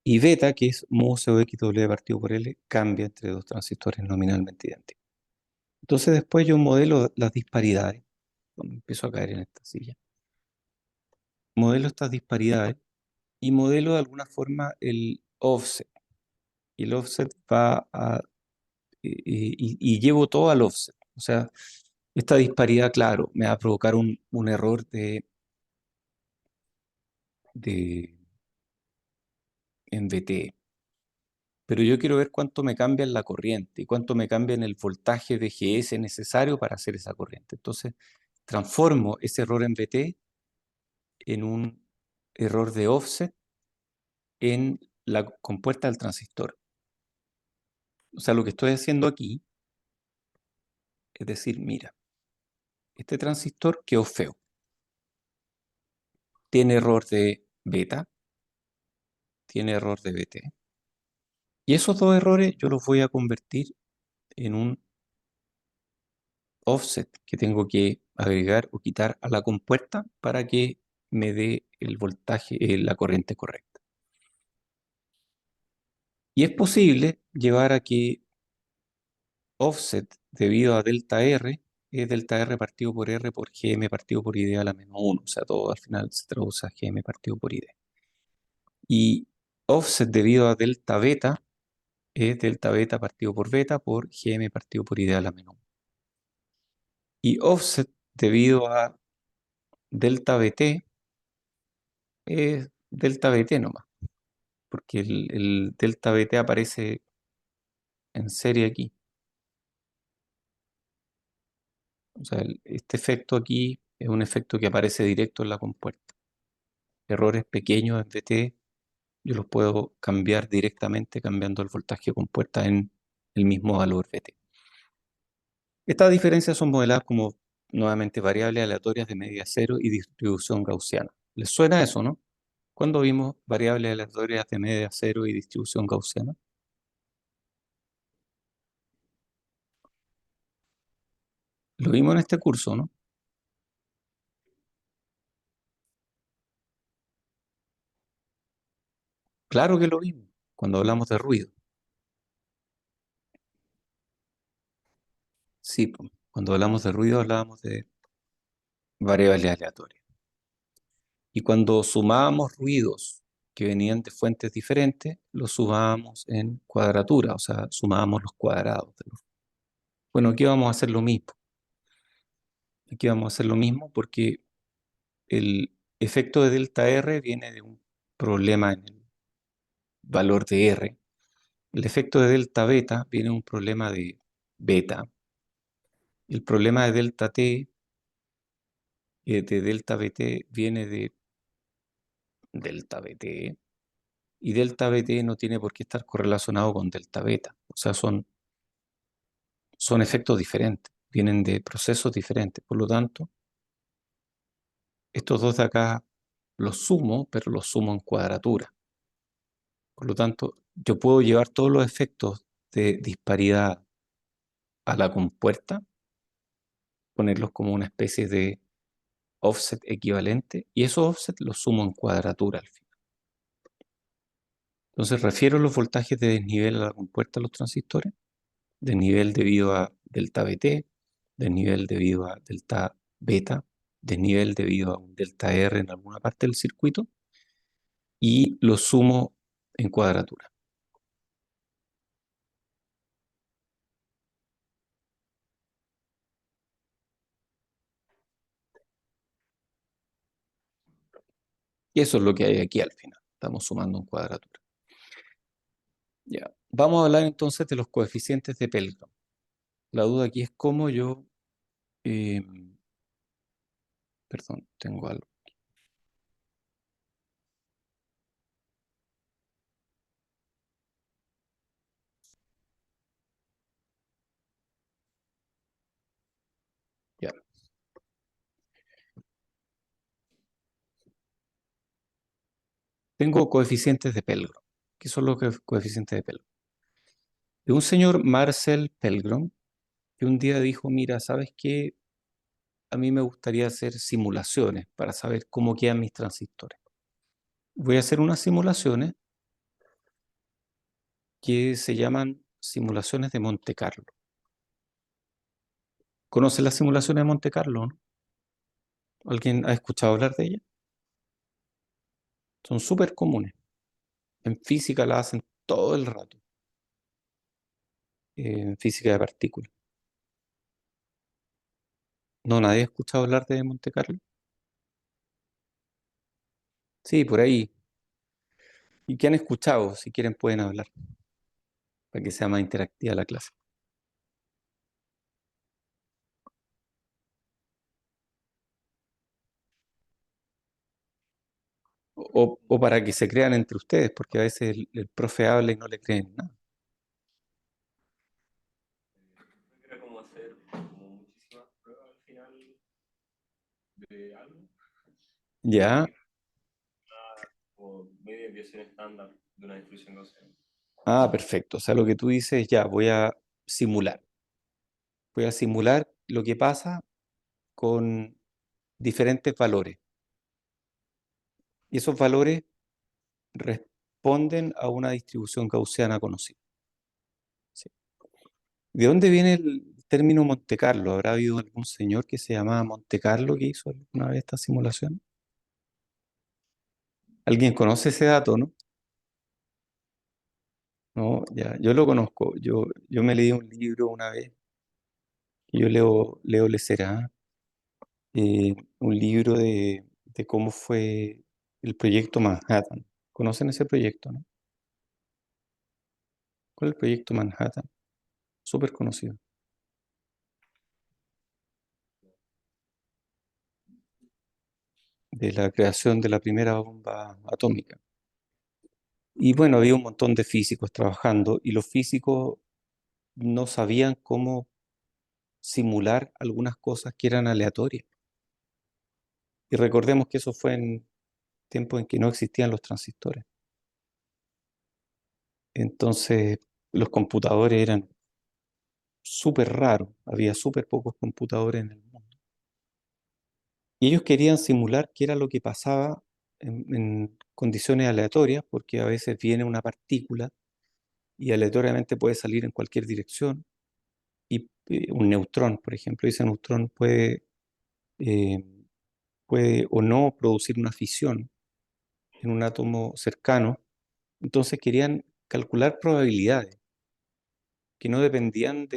Y beta, que es mu COXW partido por L, cambia entre dos transistores nominalmente idénticos. Entonces después yo modelo las disparidades, cuando empiezo a caer en esta silla, modelo estas disparidades y modelo de alguna forma el offset. Y el offset va a... y llevo todo al offset. O sea, esta disparidad, claro, me va a provocar un error de en VT, pero yo quiero ver cuánto me cambia en la corriente y cuánto me cambia en el voltaje de GS necesario para hacer esa corriente. Entonces, transformo ese error en VT en un error de offset en la compuerta del transistor. O sea, lo que estoy haciendo aquí es decir, mira, este transistor quedó feo. Tiene error de beta, tiene error de VT. Y esos dos errores yo los voy a convertir en un offset que tengo que agregar o quitar a la compuerta para que me dé el voltaje, la corriente correcta. Y es posible llevar a que offset debido a delta R es delta R partido por R por GM partido por ID a la menos 1. O sea, todo al final se traduce a GM partido por ID. Y offset debido a delta beta es delta beta partido por beta por GM partido por ID a la menos 1. Y offset debido a delta BT es delta BT nomás, porque el delta BT aparece en serie aquí. O sea, este efecto aquí es un efecto que aparece directo en la compuerta. Errores pequeños en VT yo los puedo cambiar directamente cambiando el voltaje de compuerta en el mismo valor VT. Estas diferencias son modeladas como nuevamente variables aleatorias de media cero y distribución gaussiana. ¿Les suena eso, no? ¿Cuándo vimos variables aleatorias de media cero y distribución gaussiana? Lo vimos en este curso, ¿no? Claro que lo vimos, cuando hablamos de ruido. Sí, pues, cuando hablamos de ruido hablábamos de variables aleatorias. Y cuando sumábamos ruidos que venían de fuentes diferentes, los sumábamos en cuadratura, o sea, sumábamos los cuadrados de los. Bueno, aquí vamos a hacer lo mismo. Aquí vamos a hacer lo mismo porque el efecto de delta R viene de un problema en el valor de R. El efecto de delta beta viene de un problema de beta. El problema de delta T, de delta BT, viene de delta BT. Y delta BT no tiene por qué estar correlacionado con delta beta. O sea, son efectos diferentes, vienen de procesos diferentes. Por lo tanto, estos dos de acá los sumo, pero los sumo en cuadratura. Por lo tanto, yo puedo llevar todos los efectos de disparidad a la compuerta, ponerlos como una especie de offset equivalente, y esos offsets los sumo en cuadratura al final. Entonces, refiero los voltajes de desnivel a la compuerta de los transistores, desnivel debido a delta BT, desnivel debido a delta beta, desnivel debido a un delta R en alguna parte del circuito, y lo sumo en cuadratura. Y eso es lo que hay aquí al final. Estamos sumando en cuadratura. Ya. Vamos a hablar entonces de los coeficientes de Pelgrom. La duda aquí es cómo yo... eh, perdón, tengo algo. Ya. Tengo coeficientes de Pelgrom. ¿Qué son los coeficientes de Pelgrom? De un señor Marcel Pelgrom que un día dijo, mira, ¿sabes qué? A mí me gustaría hacer simulaciones para saber cómo quedan mis transistores. Voy a hacer unas simulaciones que se llaman simulaciones de Monte Carlo. ¿Conocen las simulaciones de Monte Carlo, no? ¿Alguien ha escuchado hablar de ellas? Son súper comunes. En física las hacen todo el rato, en física de partículas. ¿No nadie ha escuchado hablar de Monte Carlo? Sí, por ahí. ¿Y qué han escuchado? Si quieren pueden hablar, para que sea más interactiva la clase. O para que se crean entre ustedes, porque a veces el profe habla y no le creen nada. Era como hacer como muchísimas pruebas al final de algo. Ya. Como media desviación estándar de una distribución gaussiana. Ah, perfecto. O sea, lo que tú dices, ya, voy a simular. Voy a simular lo que pasa con diferentes valores. Y esos valores responden a una distribución gaussiana conocida. ¿Sí? ¿De dónde viene término Monte Carlo. ¿Habrá habido algún señor que se llamaba Monte Carlo que hizo alguna vez esta simulación? ¿Alguien conoce ese dato, no? No, ya, yo lo conozco. Yo me leí un libro una vez, que yo leo Le Será, un libro de cómo fue el proyecto Manhattan. ¿Conocen ese proyecto, no? ¿Cuál es el proyecto Manhattan? Súper conocido. De la creación de la primera bomba atómica. Y bueno, había un montón de físicos trabajando y los físicos no sabían cómo simular algunas cosas que eran aleatorias. Y recordemos que eso fue en tiempos en que no existían los transistores. Entonces, los computadores eran súper raros, había súper pocos computadores en el mundo. Y ellos querían simular qué era lo que pasaba en condiciones aleatorias, porque a veces viene una partícula y aleatoriamente puede salir en cualquier dirección. Y un neutrón, por ejemplo, ese neutrón eh, puede o no producir una fisión en un átomo cercano. Entonces querían calcular probabilidades que no dependían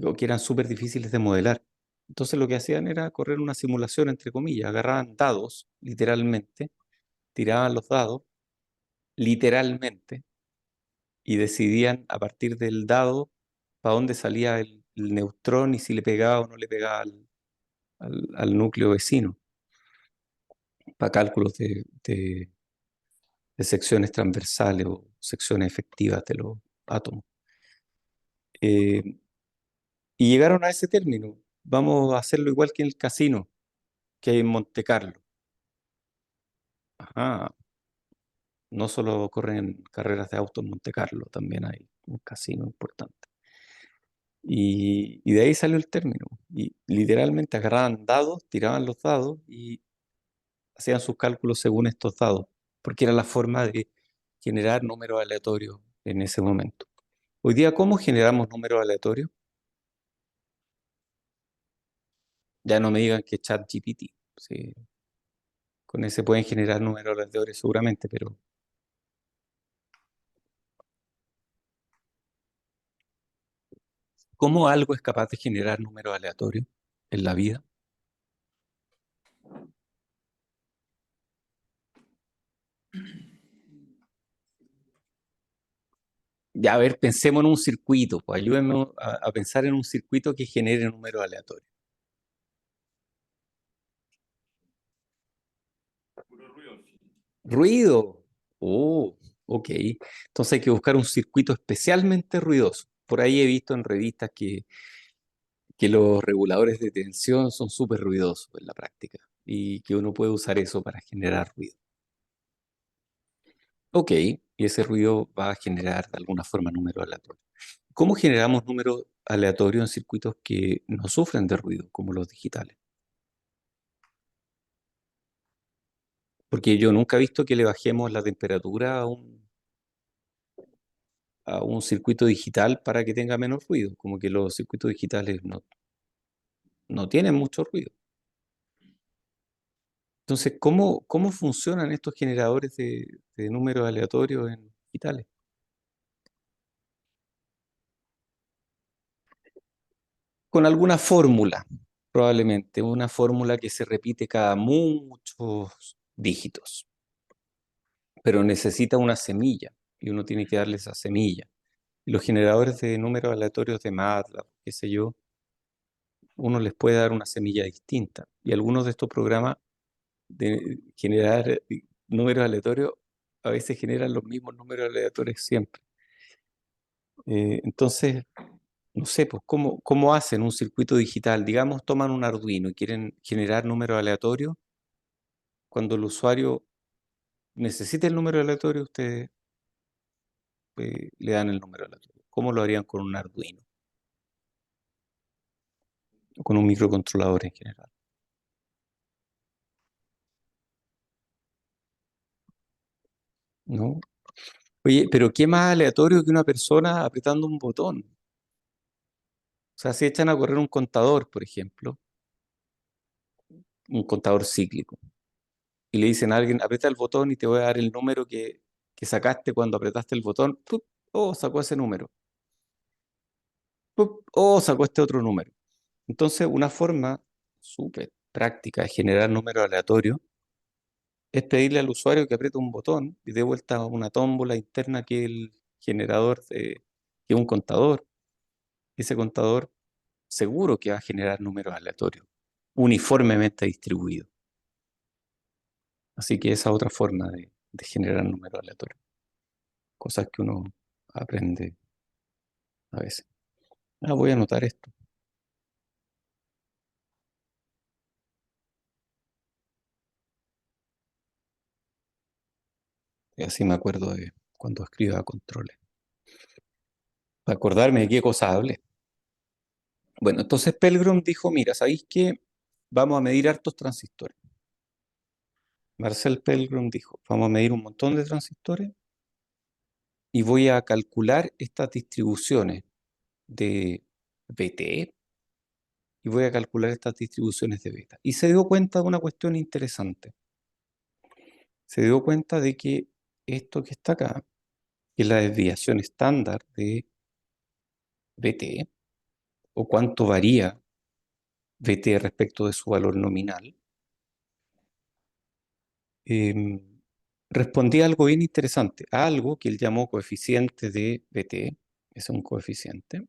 o que eran súper difíciles de modelar. Entonces lo que hacían era correr una simulación, entre comillas, agarraban dados, literalmente, tiraban los dados, literalmente, y decidían a partir del dado para dónde salía el neutrón y si le pegaba o no le pegaba al núcleo vecino, para cálculos de secciones transversales o secciones efectivas de los átomos. Eh, y llegaron a ese término. Vamos a hacerlo igual que en el casino que hay en Monte Carlo. Ajá, no solo corren carreras de auto en Monte Carlo, también hay un casino importante. Y de ahí salió el término. Y literalmente agarraban dados, tiraban los dados y hacían sus cálculos según estos dados, porque era la forma de generar números aleatorios en ese momento. Hoy día, ¿cómo generamos números aleatorios? Ya no me digan que ChatGPT. Sí, con ese pueden generar números aleatorios seguramente, pero ¿cómo algo es capaz de generar números aleatorios en la vida? Ya, a ver, pensemos en un circuito, pues ayúdenme a pensar en un circuito que genere números aleatorios. Puro ruido. Ruido. Oh, ok. Entonces hay que buscar un circuito especialmente ruidoso. Por ahí he visto en revistas que los reguladores de tensión son súper ruidosos en la práctica y que uno puede usar eso para generar ruido. Ok, y ese ruido va a generar de alguna forma números aleatorios. ¿Cómo generamos números aleatorios en circuitos que no sufren de ruido, como los digitales? Porque yo nunca he visto que le bajemos la temperatura a un circuito digital para que tenga menos ruido, como que los circuitos digitales no tienen mucho ruido. Entonces, ¿cómo funcionan estos generadores de números aleatorios en digitales? Con alguna fórmula, probablemente, una fórmula que se repite cada muchos dígitos, pero necesita una semilla y uno tiene que darle esa semilla. Y los generadores de números aleatorios de MATLAB, qué sé yo, uno les puede dar una semilla distinta. Y algunos de estos programas de generar números aleatorios a veces generan los mismos números aleatorios siempre. Entonces, no sé, pues, ¿cómo hacen un circuito digital? Digamos, toman un Arduino y quieren generar números aleatorios. Cuando el usuario necesita el número aleatorio, ustedes le dan el número aleatorio. ¿Cómo lo harían con un Arduino? O con un microcontrolador en general, ¿no? Oye, pero ¿qué más aleatorio que una persona apretando un botón? O sea, si echan a correr un contador, por ejemplo, un contador cíclico, y le dicen a alguien, aprieta el botón y te voy a dar el número que sacaste cuando apretaste el botón, ¡pup! Oh, sacó ese número, ¡pup! Oh, sacó este otro número. Entonces, una forma súper práctica de generar números aleatorios es pedirle al usuario que apriete un botón y dé vuelta a una tómbola interna que es el generador, que es un contador. Ese contador seguro que va a generar números aleatorios, uniformemente distribuidos. Así que esa es otra forma de generar números aleatorios. Cosas que uno aprende a veces. Ah, voy a anotar esto. Y así me acuerdo de cuando escriba controles. Para acordarme de qué cosa hablé. Bueno, entonces Pelgrom dijo, mira, ¿sabéis qué? Vamos a medir hartos transistores. Marcel Pelgrom dijo, vamos a medir un montón de transistores y voy a calcular estas distribuciones de BT y voy a calcular estas distribuciones de beta. Y se dio cuenta de una cuestión interesante. Se dio cuenta de que esto que está acá, que es la desviación estándar de BT, o cuánto varía BT respecto de su valor nominal, em, respondía a algo bien interesante, a algo que él llamó coeficiente de BT, es un coeficiente,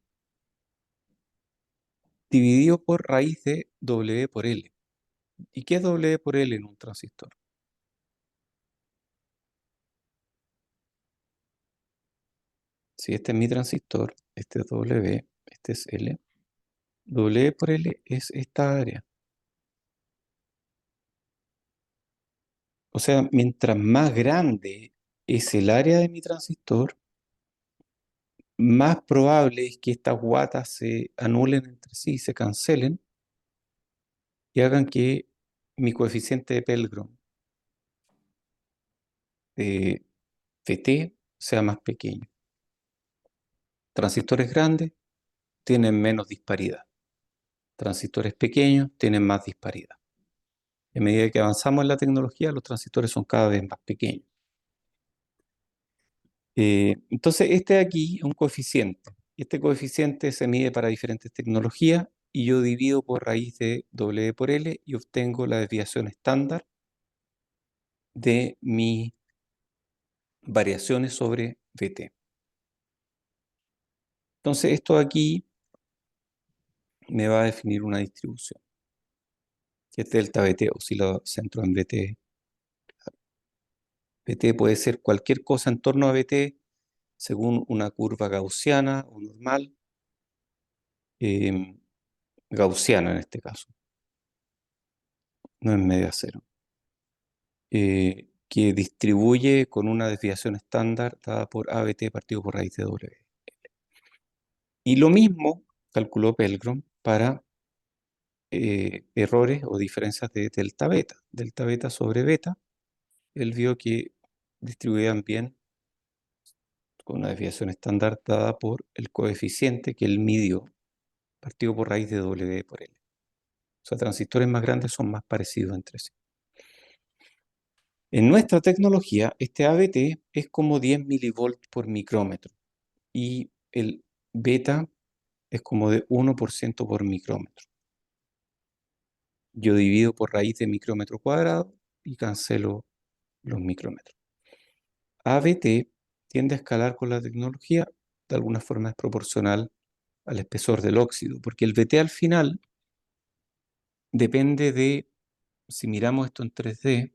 dividido por raíz de W por L. ¿Y qué es W por L en un transistor? Si este es mi transistor, este es W, este es L, W por L es esta área. O sea, mientras más grande es el área de mi transistor, más probable es que estas guatas se anulen entre sí, se cancelen y hagan que mi coeficiente de Pelgrom de T sea más pequeño. Transistores grandes tienen menos disparidad. Transistores pequeños tienen más disparidad. A medida que avanzamos en la tecnología, los transistores son cada vez más pequeños. Entonces, este de aquí es un coeficiente. Este coeficiente se mide para diferentes tecnologías y yo divido por raíz de W por L y obtengo la desviación estándar de mis variaciones sobre VT. Entonces, esto de aquí me va a definir una distribución, que es delta VT, o si lo centro en VT. VT puede ser cualquier cosa en torno a VT según una curva gaussiana o normal, eh, gaussiana en este caso, no es media cero, que distribuye con una desviación estándar dada por ABT partido por raíz de W. Y lo mismo calculó Pelgrom para errores o diferencias de delta beta. Delta beta sobre beta, él vio que distribuían bien con una desviación estándar dada por el coeficiente que él midió partido por raíz de W por L. O sea, transistores más grandes son más parecidos entre sí. En nuestra tecnología, este ABT es como 10 milivolts por micrómetro y el beta es como de 1% por micrómetro. Yo divido por raíz de micrómetro cuadrado y cancelo los micrómetros. ABT tiende a escalar con la tecnología, de alguna forma es proporcional al espesor del óxido, porque el BT al final depende de, si miramos esto en 3D,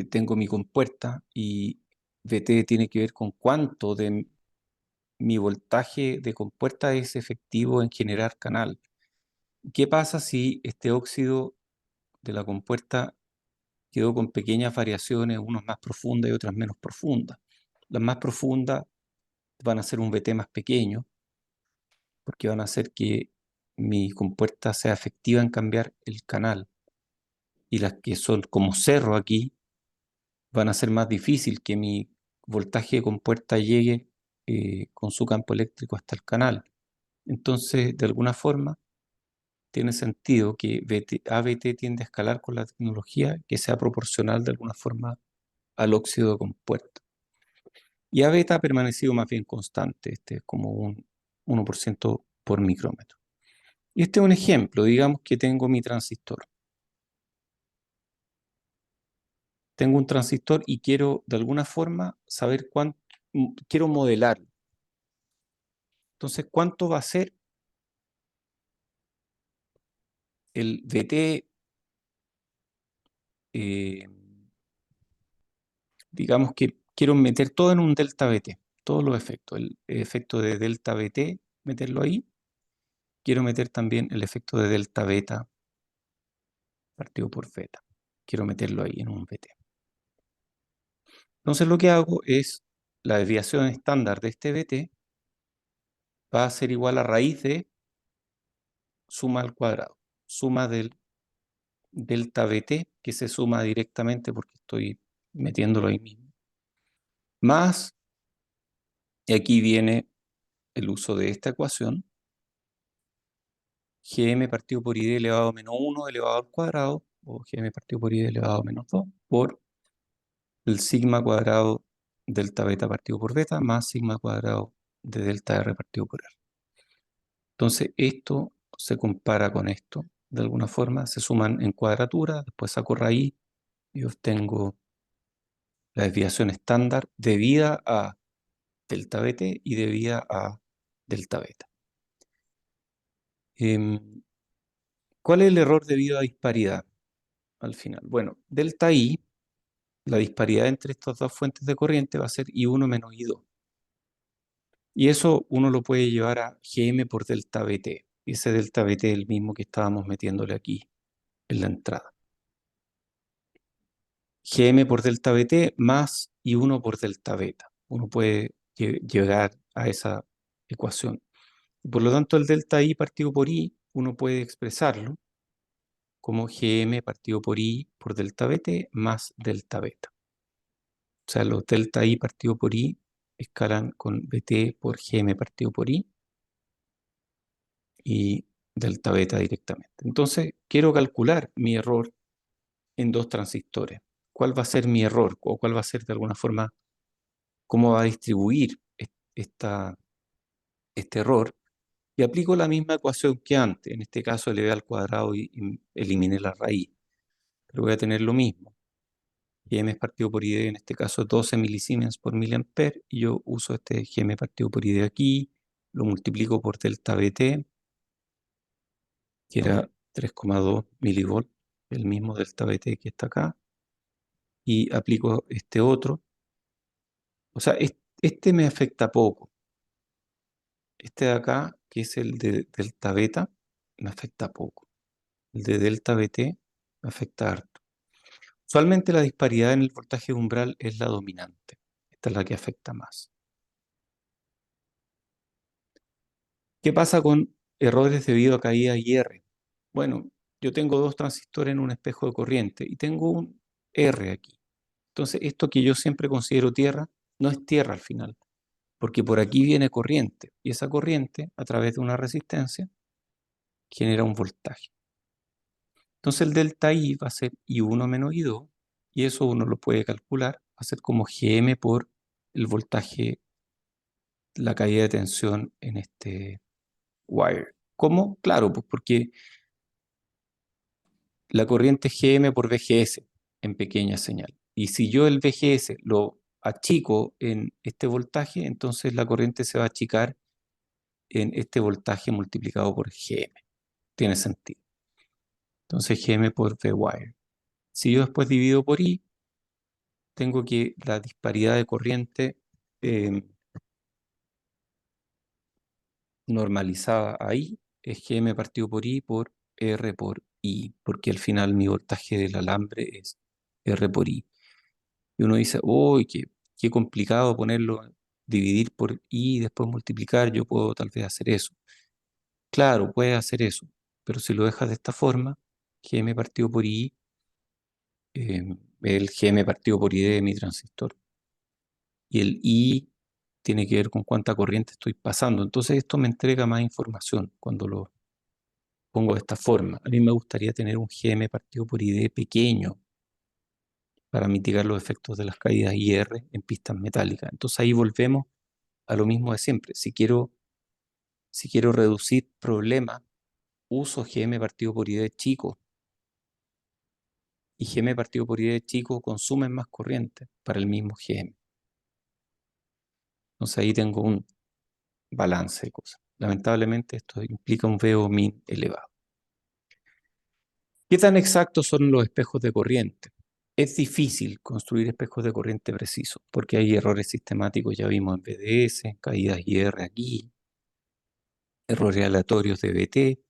tengo mi compuerta y VT tiene que ver con cuánto de mi voltaje de compuerta es efectivo en generar canal. ¿Qué pasa si este óxido de la compuerta quedó con pequeñas variaciones, unas más profundas y otras menos profundas? Las más profundas van a ser un VT más pequeño, porque van a hacer que mi compuerta sea efectiva en cambiar el canal. Y las que son como cerro aquí, van a ser más difícil que mi voltaje de compuerta llegue con su campo eléctrico hasta el canal. Entonces, de alguna forma, tiene sentido que ABT tiende a escalar con la tecnología que sea proporcional de alguna forma al óxido de compuerto. Y A beta ha permanecido más bien constante, este es como un 1% por micrómetro. Y este es un ejemplo, digamos que tengo mi transistor. Tengo un transistor y quiero de alguna forma saber cuánto, quiero modelarlo. Entonces, ¿cuánto va a ser el VT? eh, digamos que quiero meter todo en un delta VT, todos los efectos. El efecto de delta VT, meterlo ahí. Quiero meter también el efecto de delta beta partido por beta. Quiero meterlo ahí en un VT. Entonces lo que hago es, la desviación estándar de este VT va a ser igual a raíz de suma al cuadrado. Suma del delta VT, que se suma directamente porque estoy metiéndolo ahí mismo. Más, y aquí viene el uso de esta ecuación, Gm partido por Id elevado a menos 1 elevado al cuadrado, o Gm partido por Id elevado a menos 2, por el sigma cuadrado delta beta partido por beta, más sigma cuadrado de delta R partido por R. Entonces, esto se compara con esto. De alguna forma, se suman en cuadratura, después saco raíz y obtengo la desviación estándar debida a delta BT y debida a delta beta. ¿Cuál es el error debido a disparidad al final? Bueno, delta I, la disparidad entre estas dos fuentes de corriente va a ser I1 menos I2. Y eso uno lo puede llevar a Gm por delta BT. Y ese delta BT es el mismo que estábamos metiéndole aquí en la entrada. Gm por delta BT más I1 por delta beta. Uno puede llegar a esa ecuación. Por lo tanto, el delta I partido por I, uno puede expresarlo como Gm partido por I por delta BT más delta beta. O sea, los delta I partido por I escalan con BT por Gm partido por I y delta beta directamente. Entonces, quiero calcular mi error en dos transistores. ¿Cuál va a ser mi error? ¿O cuál va a ser de alguna forma, cómo va a distribuir este error? Y aplico la misma ecuación que antes. En este caso, elevé al cuadrado y eliminé la raíz. Pero voy a tener lo mismo. Gm partido por Id, en este caso 12 milisiemens por miliamper, y yo uso este Gm partido por Id aquí, lo multiplico por delta BT, que era 3,2 milivolt, el mismo delta BT que está acá, y aplico este otro. O sea, este me afecta poco. Este de acá, que es el de delta beta, me afecta poco. El de delta BT me afecta harto. Usualmente la disparidad en el voltaje de umbral es la dominante. Esta es la que afecta más. ¿Qué pasa con errores debido a caída y R? Bueno, yo tengo dos transistores en un espejo de corriente y tengo un R aquí. Entonces, esto que yo siempre considero tierra, no es tierra al final, porque por aquí viene corriente y esa corriente, a través de una resistencia, genera un voltaje. Entonces, el delta I va a ser I1 menos I2 y eso uno lo puede calcular, va a ser como Gm por el voltaje, la caída de tensión en este wire. ¿Cómo? Claro, pues porque la corriente es Gm por VGS en pequeña señal. Y si yo el VGS lo achico en este voltaje, entonces la corriente se va a achicar en este voltaje multiplicado por Gm. Tiene sentido. Entonces Gm por V-wire. Si yo después divido por I, tengo que la disparidad de corriente normalizada ahí es Gm partido por I por R por I, porque al final mi voltaje del alambre es R por I. Y uno dice, uy, qué complicado ponerlo, dividir por I y después multiplicar, yo puedo tal vez hacer eso. Claro, puedes hacer eso, pero si lo dejas de esta forma, Gm partido por I, el Gm partido por I de mi transistor, y el I tiene que ver con cuánta corriente estoy pasando. Entonces esto me entrega más información cuando lo pongo de esta forma. A mí me gustaría tener un GM partido por ID pequeño para mitigar los efectos de las caídas IR en pistas metálicas. Entonces ahí volvemos a lo mismo de siempre. Si quiero reducir problemas, uso GM partido por ID chico. Y GM partido por ID chico consumen más corriente para el mismo GM. Entonces ahí tengo un balance de cosas. Lamentablemente esto implica un VO min elevado. ¿Qué tan exactos son los espejos de corriente? Es difícil construir espejos de corriente precisos porque hay errores sistemáticos, ya vimos en BDS, caídas IR aquí, errores aleatorios de BT,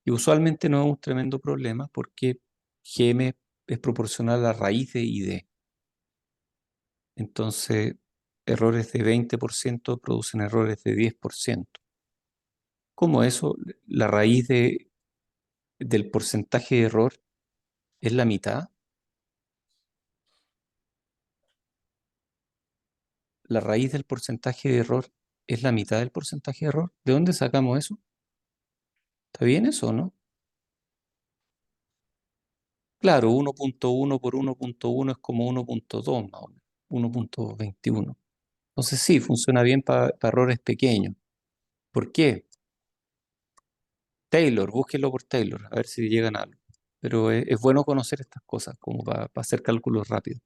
y usualmente no es un tremendo problema porque GM es proporcional a la raíz de ID. Entonces, errores de 20% producen errores de 10%. ¿Cómo eso? La raíz del porcentaje de error es la mitad. La raíz del porcentaje de error es la mitad del porcentaje de error. ¿De dónde sacamos eso? ¿Está bien eso o no? Claro, 1.1 por 1.1 es como 1.2 más o menos, 1.21. Entonces sí, funciona bien para errores pequeños. ¿Por qué? Taylor, búsquenlo por Taylor, a ver si llegan a algo. Pero es bueno conocer estas cosas como para hacer cálculos rápidos.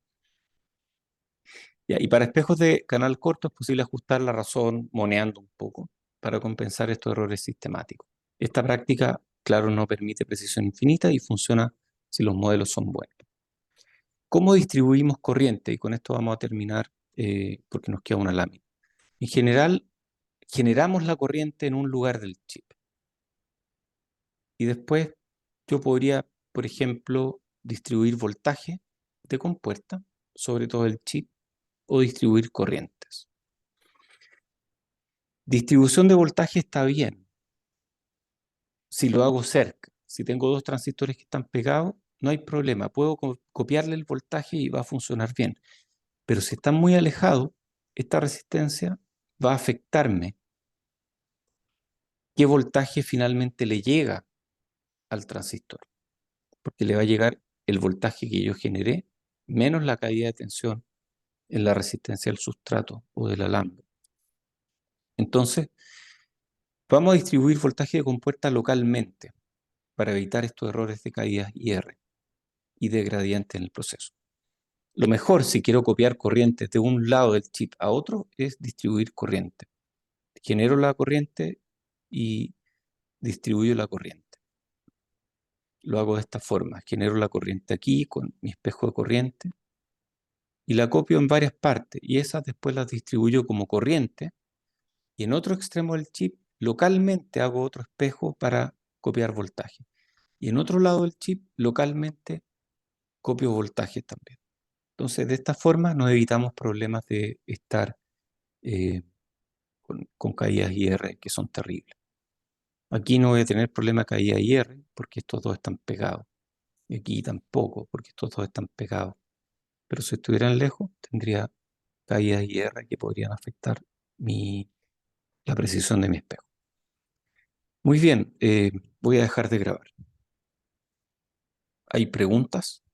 Ya, y para espejos de canal corto es posible ajustar la razón moneando un poco para compensar estos errores sistemáticos. Esta práctica, claro, no permite precisión infinita y funciona si los modelos son buenos. ¿Cómo distribuimos corriente? Y con esto vamos a terminar porque nos queda una lámina. En general, generamos la corriente en un lugar del chip. Y después yo podría, por ejemplo, distribuir voltaje de compuerta sobre todo el chip o distribuir corrientes. Distribución de voltaje está bien si lo hago cerca. Si tengo dos transistores que están pegados, no hay problema. Puedo copiarle el voltaje y va a funcionar bien. Pero si están muy alejados, esta resistencia va a afectarme qué voltaje finalmente le llega al transistor. Porque le va a llegar el voltaje que yo generé menos la caída de tensión en la resistencia del sustrato o del alambre. Entonces, vamos a distribuir voltaje de compuerta localmente para evitar estos errores de caídas IR y de gradiente en el proceso. Lo mejor si quiero copiar corrientes de un lado del chip a otro es distribuir corriente. Genero la corriente y distribuyo la corriente. Lo hago de esta forma. Genero la corriente aquí con mi espejo de corriente y la copio en varias partes y esas después las distribuyo como corriente y en otro extremo del chip localmente hago otro espejo para copiar voltaje. Y en otro lado del chip localmente copio voltajes también. Entonces, de esta forma nos evitamos problemas de estar eh, con caídas IR que son terribles. Aquí no voy a tener problema de caída IR porque estos dos están pegados. Y aquí tampoco porque estos dos están pegados. Pero si estuvieran lejos, tendría caídas IR que podrían afectar la precisión de mi espejo. Muy bien, voy a dejar de grabar. ¿Hay preguntas?